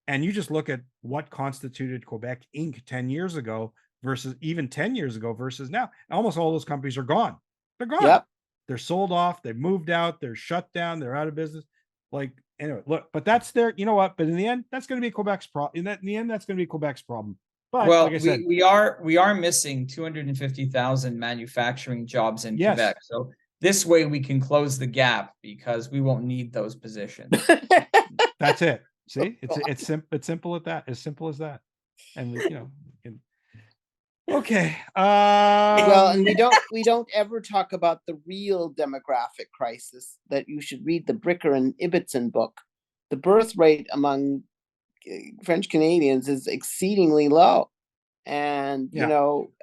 And you just look at what constituted Quebec Inc. 10 years ago versus even 10 years ago versus now. Almost all those companies are gone. They're gone. Yep. They're sold off. They've moved out. They're shut down. They're out of business. Like, anyway, look, but that's their, you know what? But in the end, that's going to be Quebec's problem. In the end, that's going to be Quebec's problem. But well, like I said, we are missing 250,000 manufacturing jobs in Quebec. So this way we can close the gap because we won't need those positions. That's it. See, it's simple at that. As simple as that. And okay. Well, and we don't ever talk about the real demographic crisis that you should read the Bricker and Ibbotson book. The birth rate among French Canadians is exceedingly low, and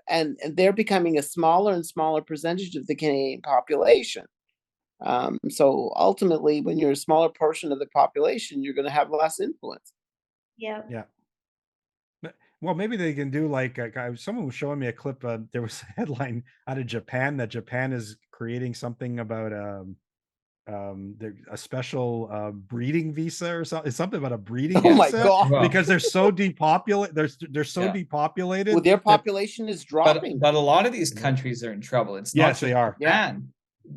and they're becoming a smaller and smaller percentage of the Canadian population. So ultimately, when you're a smaller portion of the population, you're going to have less influence. Yeah. Well, maybe they can do like someone was showing me a clip. There was a headline out of Japan that Japan is creating something about a special breeding visa or something. It's something about a breeding visa. My God! Because they're so depopulated. They're so depopulated. Well, their population is dropping. But a lot of these countries are in trouble. It's not yes, they are. Japan.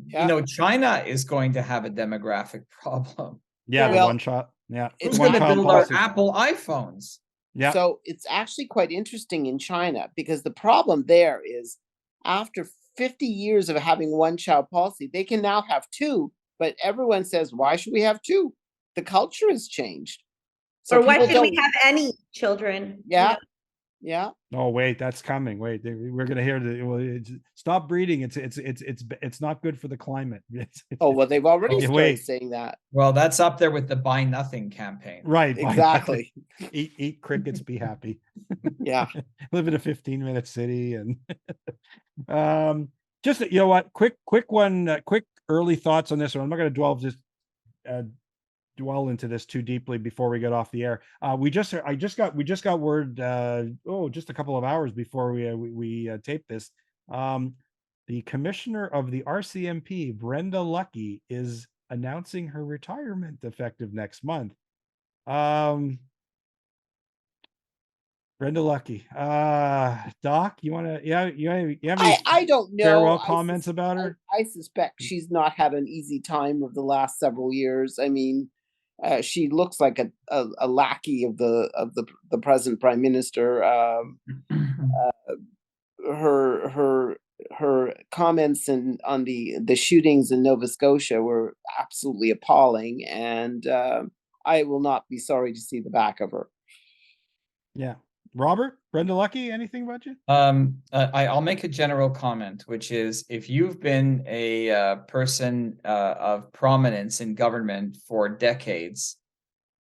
Yeah. China is going to have a demographic problem. Yeah, the one shot. Yeah, who's going to build our Apple iPhones? Yeah. So it's actually quite interesting in China because the problem there is after 50 years of having one child policy, they can now have two, but everyone says, why should we have two? The culture has changed. So or why should we have any children? Yeah. Yeah. Oh, wait, that's coming. Wait, we're going to hear stop breeding. It's not good for the climate. Oh, well, they've already started saying that. Well, that's up there with the Buy Nothing campaign. Right. Exactly. Eat crickets, be happy. Yeah. Live in a 15-minute city. And just, you know what, quick one, quick early thoughts on this one. I'm not going to dwell into this too deeply before we get off the air. We just got word just a couple of hours before we taped this. The commissioner of the RCMP, Brenda Lucki, is announcing her retirement effective next month. Brenda Lucki. Doc, you want to? You have any I don't know. Farewell comments about her? I suspect she's not had an easy time of the last several years. I mean, she looks like a lackey of the present prime minister. Her comments on the shootings in Nova Scotia were absolutely appalling, and I will not be sorry to see the back of her. Yeah. Robert, Brenda Lucki, anything about you? I'll make a general comment, which is if you've been a person of prominence in government for decades,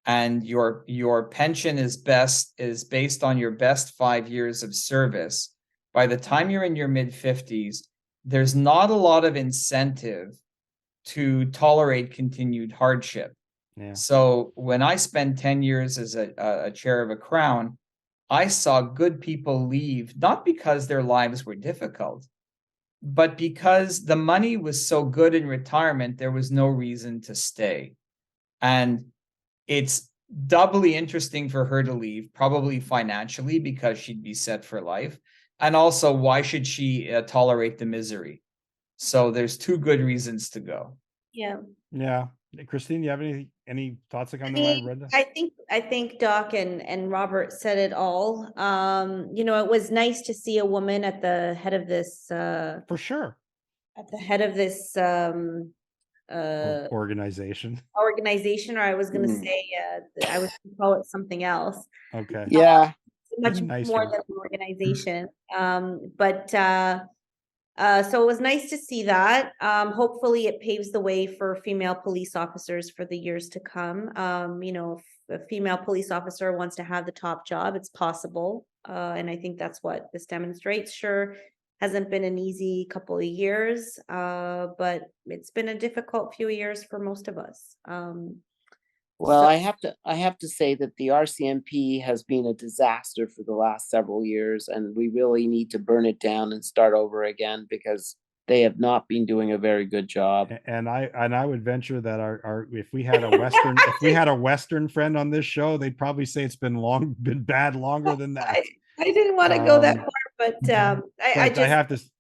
and your pension is based on your best 5 years of service, by the time you're in your mid-50s, there's not a lot of incentive to tolerate continued hardship. Yeah. So when I spent 10 years as a chair of a Crown, I saw good people leave, not because their lives were difficult, but because the money was so good in retirement, there was no reason to stay. And it's doubly interesting for her to leave, probably financially, because she'd be set for life. And also, why should she tolerate the misery? So there's two good reasons to go. Yeah. Yeah. Christine, you have any thoughts that come to mind? Brenda? I think Doc and Robert said it all. It was nice to see a woman at the head of this. For sure. At the head of this organization, or I was going to say, I was going to call it something else. Okay. Yeah. Much more than an organization. So it was nice to see that. Hopefully it paves the way for female police officers for the years to come. If a female police officer wants to have the top job, it's possible. And I think that's what this demonstrates. Sure, hasn't been an easy couple of years, but it's been a difficult few years for most of us. Well, So- I have to say that the RCMP has been a disaster for the last several years, and we really need to burn it down and start over again, because they have not been doing a very good job. And I would venture that our if we had a Western friend on this show, they'd probably say it's been bad longer than that. I didn't want to go that far, but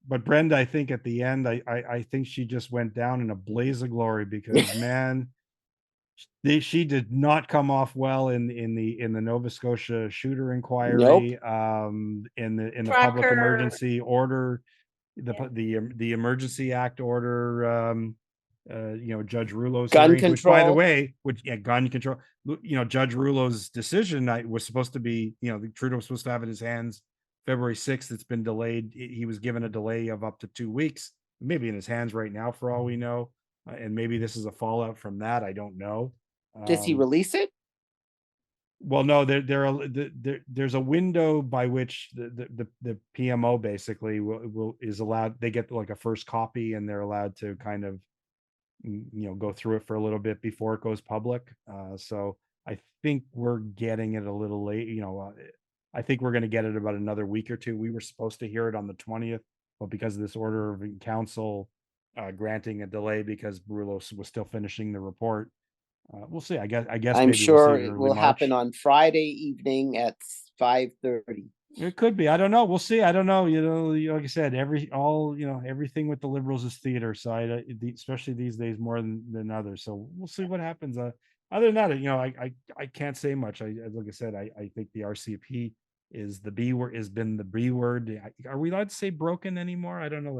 But Brenda, I think at the end, I think she just went down in a blaze of glory, because man, she did not come off well in the Nova Scotia shooter inquiry, in the public Tracker. emergency order, the Emergency Act order, Judge Rouleau's Gun hearings, which, by the control. way, gun control, Judge Rouleau's decision was supposed to be, Trudeau was supposed to have in his hands February 6th. It's been delayed. He was given a delay of up to 2 weeks, maybe in his hands right now, for all we know. And maybe this is a fallout from that. I don't know. Does he release it? Well, no, there's a window by which the PMO basically is allowed. They get like a first copy, and they're allowed to kind of go through it for a little bit before it goes public. So I think we're getting it a little late. I think we're going to get it about another week or two. We were supposed to hear it on the 20th, but because of this order of council granting a delay because Rouleau was still finishing the report, we'll see. I guess I'm maybe sure we'll see it will happen on Friday evening at 5:30. It could be. I don't know. We'll see. I don't know. Like I said, everything with the Liberals is theater side, especially these days more than others. So we'll see what happens. Other than that, I can't say much. Like I said, I think the RCP is the B word, has been the B word. Are we allowed to say broken anymore? I don't know.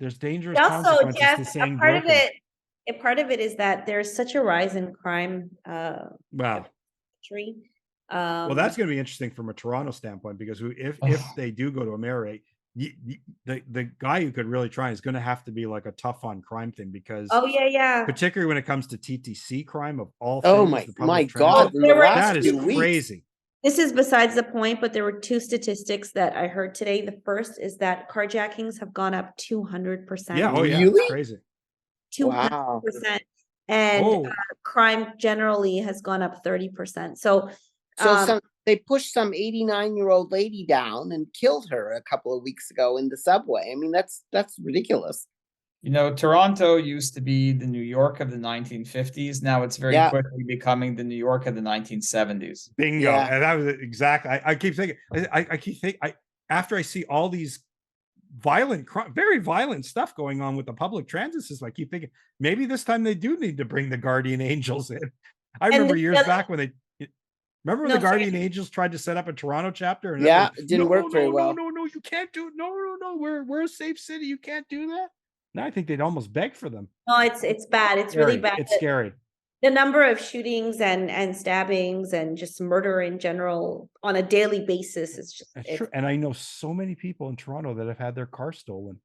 There's dangerous Also, consequences Jeff, to saying a part broken. of it is that there's such a rise in crime. Wow. Country. Well, that's going to be interesting from a Toronto standpoint, because if they do go to a mayor rate, the guy who could really try is going to have to be like a tough on crime thing, because particularly when it comes to TTC crime of all things. Oh my God, that is crazy. This is besides the point, but there were two statistics that I heard today. The first is that carjackings have gone up 200%. Yeah, oh yeah, really? Crazy. 200%. And crime generally has gone up 30%. So they pushed some 89-year-old lady down and killed her a couple of weeks ago in the subway. I mean, that's ridiculous. Toronto used to be the New York of the 1950s. Now it's very quickly becoming the New York of the 1970s. Bingo. Yeah. And that was exactly. I keep thinking. I keep thinking. After I see all these very violent stuff going on with the public transit system, I keep thinking maybe this time they do need to bring the guardian angels in. I remember years back when when the guardian angels tried to set up a Toronto chapter, and it didn't work very well. No, you can't do it. No, we're a safe city. You can't do that. Now I think they'd almost beg for them. No, it's bad. It's really bad. It's scary. The number of shootings and stabbings and just murder in general on a daily basis is just true. And I know so many people in Toronto that have had their car stolen.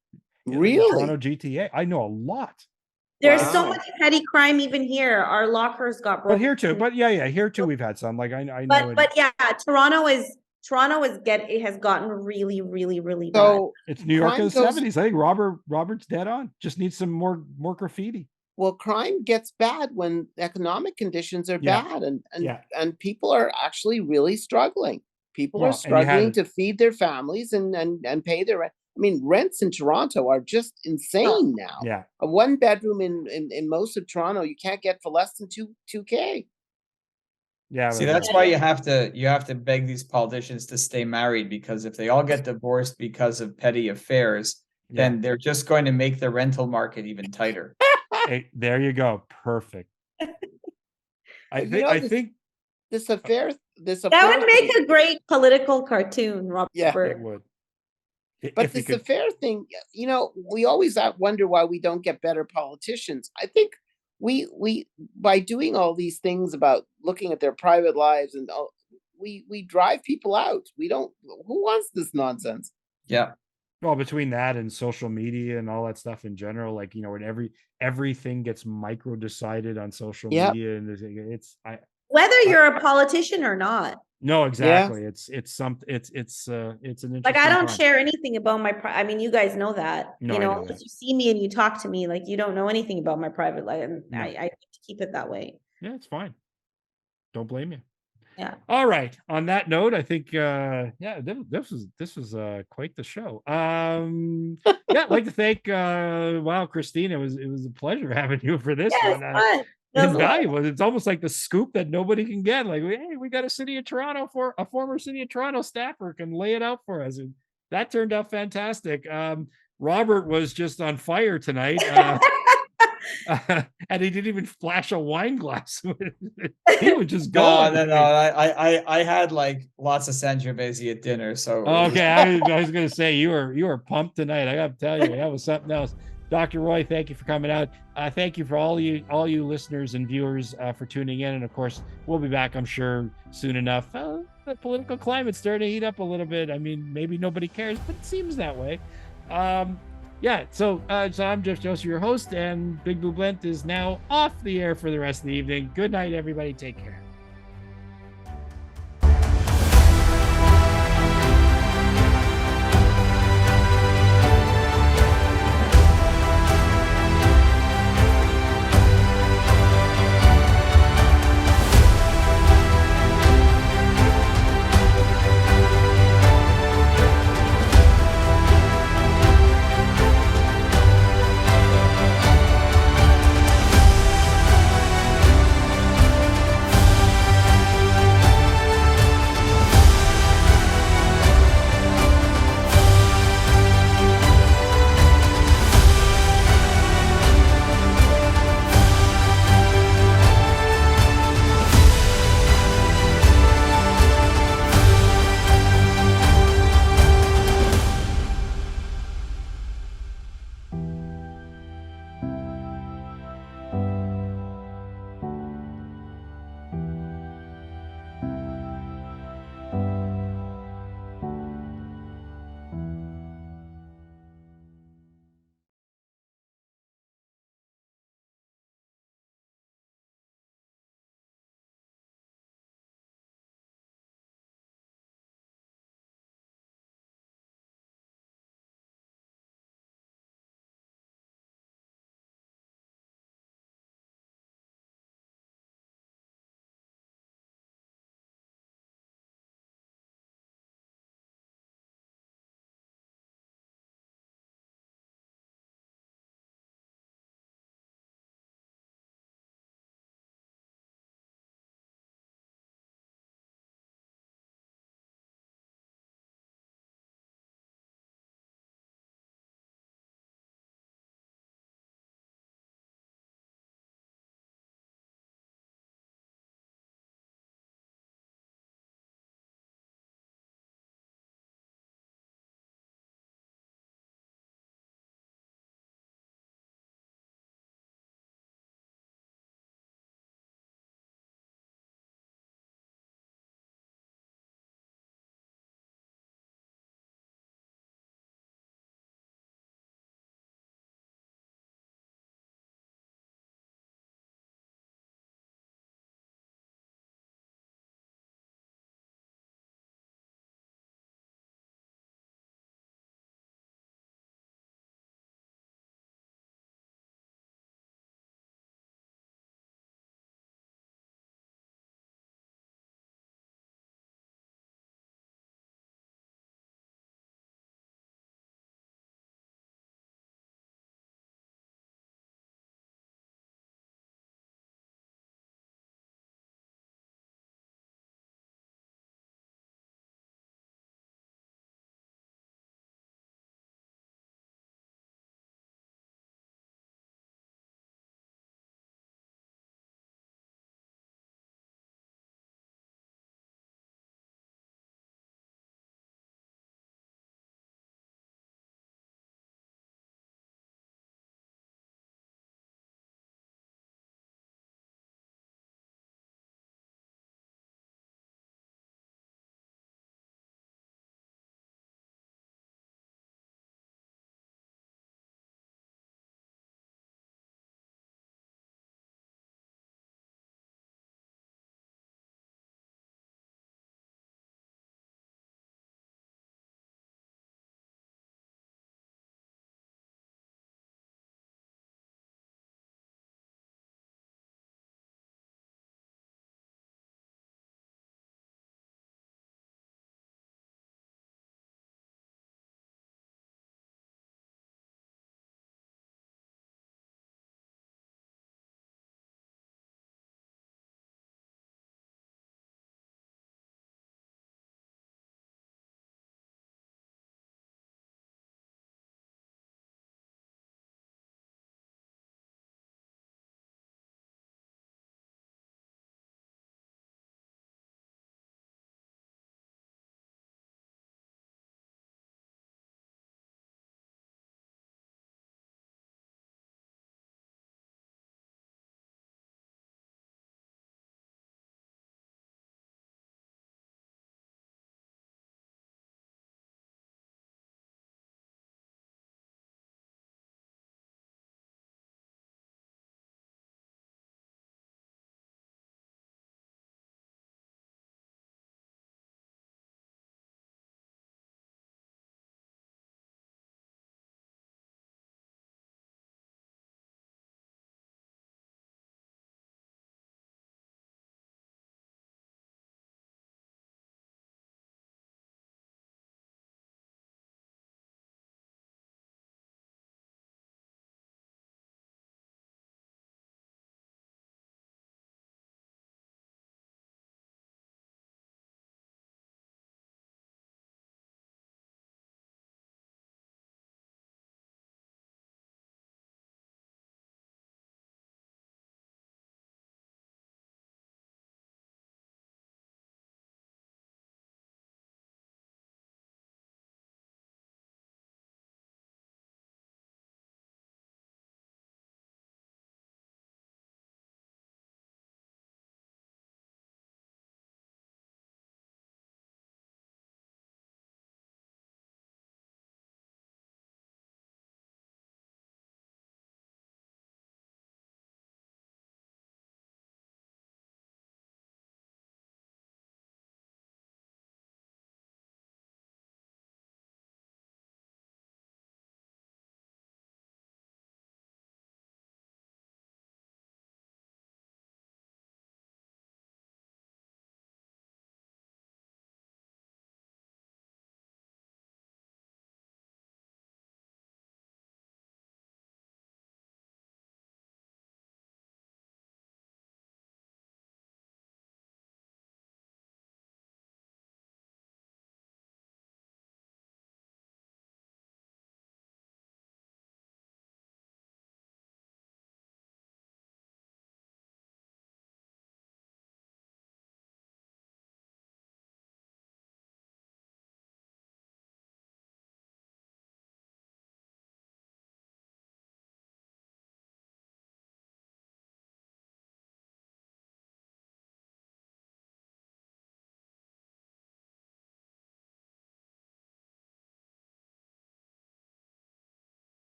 Really? Toronto GTA. I know a lot. There's so much petty crime even here. Our lockers got broken. But here too. But here too we've had some. Like I know. But Toronto it has gotten really, really, really bad. So it's New York in the 70s. I think Robert's dead on. Just needs some more graffiti. Well, crime gets bad when economic conditions are bad, and people are actually really struggling. People are struggling to feed their families and pay their rent. I mean, rents in Toronto are just insane now. Yeah, a 1-bedroom in most of Toronto you can't get for less than $2K. Yeah. See, that's why you have to beg these politicians to stay married, because if they all get divorced because of petty affairs, then they're just going to make the rental market even tighter. Hey, there you go. Perfect. I think this affair that would make a great political cartoon, Robert. Yeah, it would. But this affair thing, we always wonder why we don't get better politicians. I think we by doing all these things about looking at their private lives and we drive people out. Who wants this nonsense? Yeah. Well, between that and social media and all that stuff in general, like when everything gets micro decided on social media, and Whether you're a politician or not. No, exactly. It's an interesting Like, I don't time. share anything about my I mean, you guys know that. No, You I know, know if that. you see me and you talk to me, like, you don't know anything about my private life, and No. I like to keep it that way. Yeah, it's fine. Don't blame you. Yeah. All right. On that note, I think this was quite the show. Yeah, I'd like to thank wow, Christine. It was a pleasure having you for this Yeah, one. it's fun. That was a lot of Invaluable. It's almost like the scoop that nobody can get. Like, hey, we got a City of Toronto for a former City of Toronto staffer can lay it out for us. And that turned out fantastic. Robert was just on fire tonight. And he didn't even flash a wine glass. He was just going. No. I had like lots of Sangiovese at dinner. So Okay, I was gonna say you were pumped tonight. I gotta tell you, that was something else. Dr. Roy, thank you for coming out. Thank you for all you listeners and viewers for tuning in. And of course, we'll be back, I'm sure, soon enough. The political climate's starting to heat up a little bit. I mean, maybe nobody cares, but it seems that way. Yeah, so I'm Jeff Joseph, your host, and Big Blue Blend is now off the air for the rest of the evening. Good night, everybody. Take care.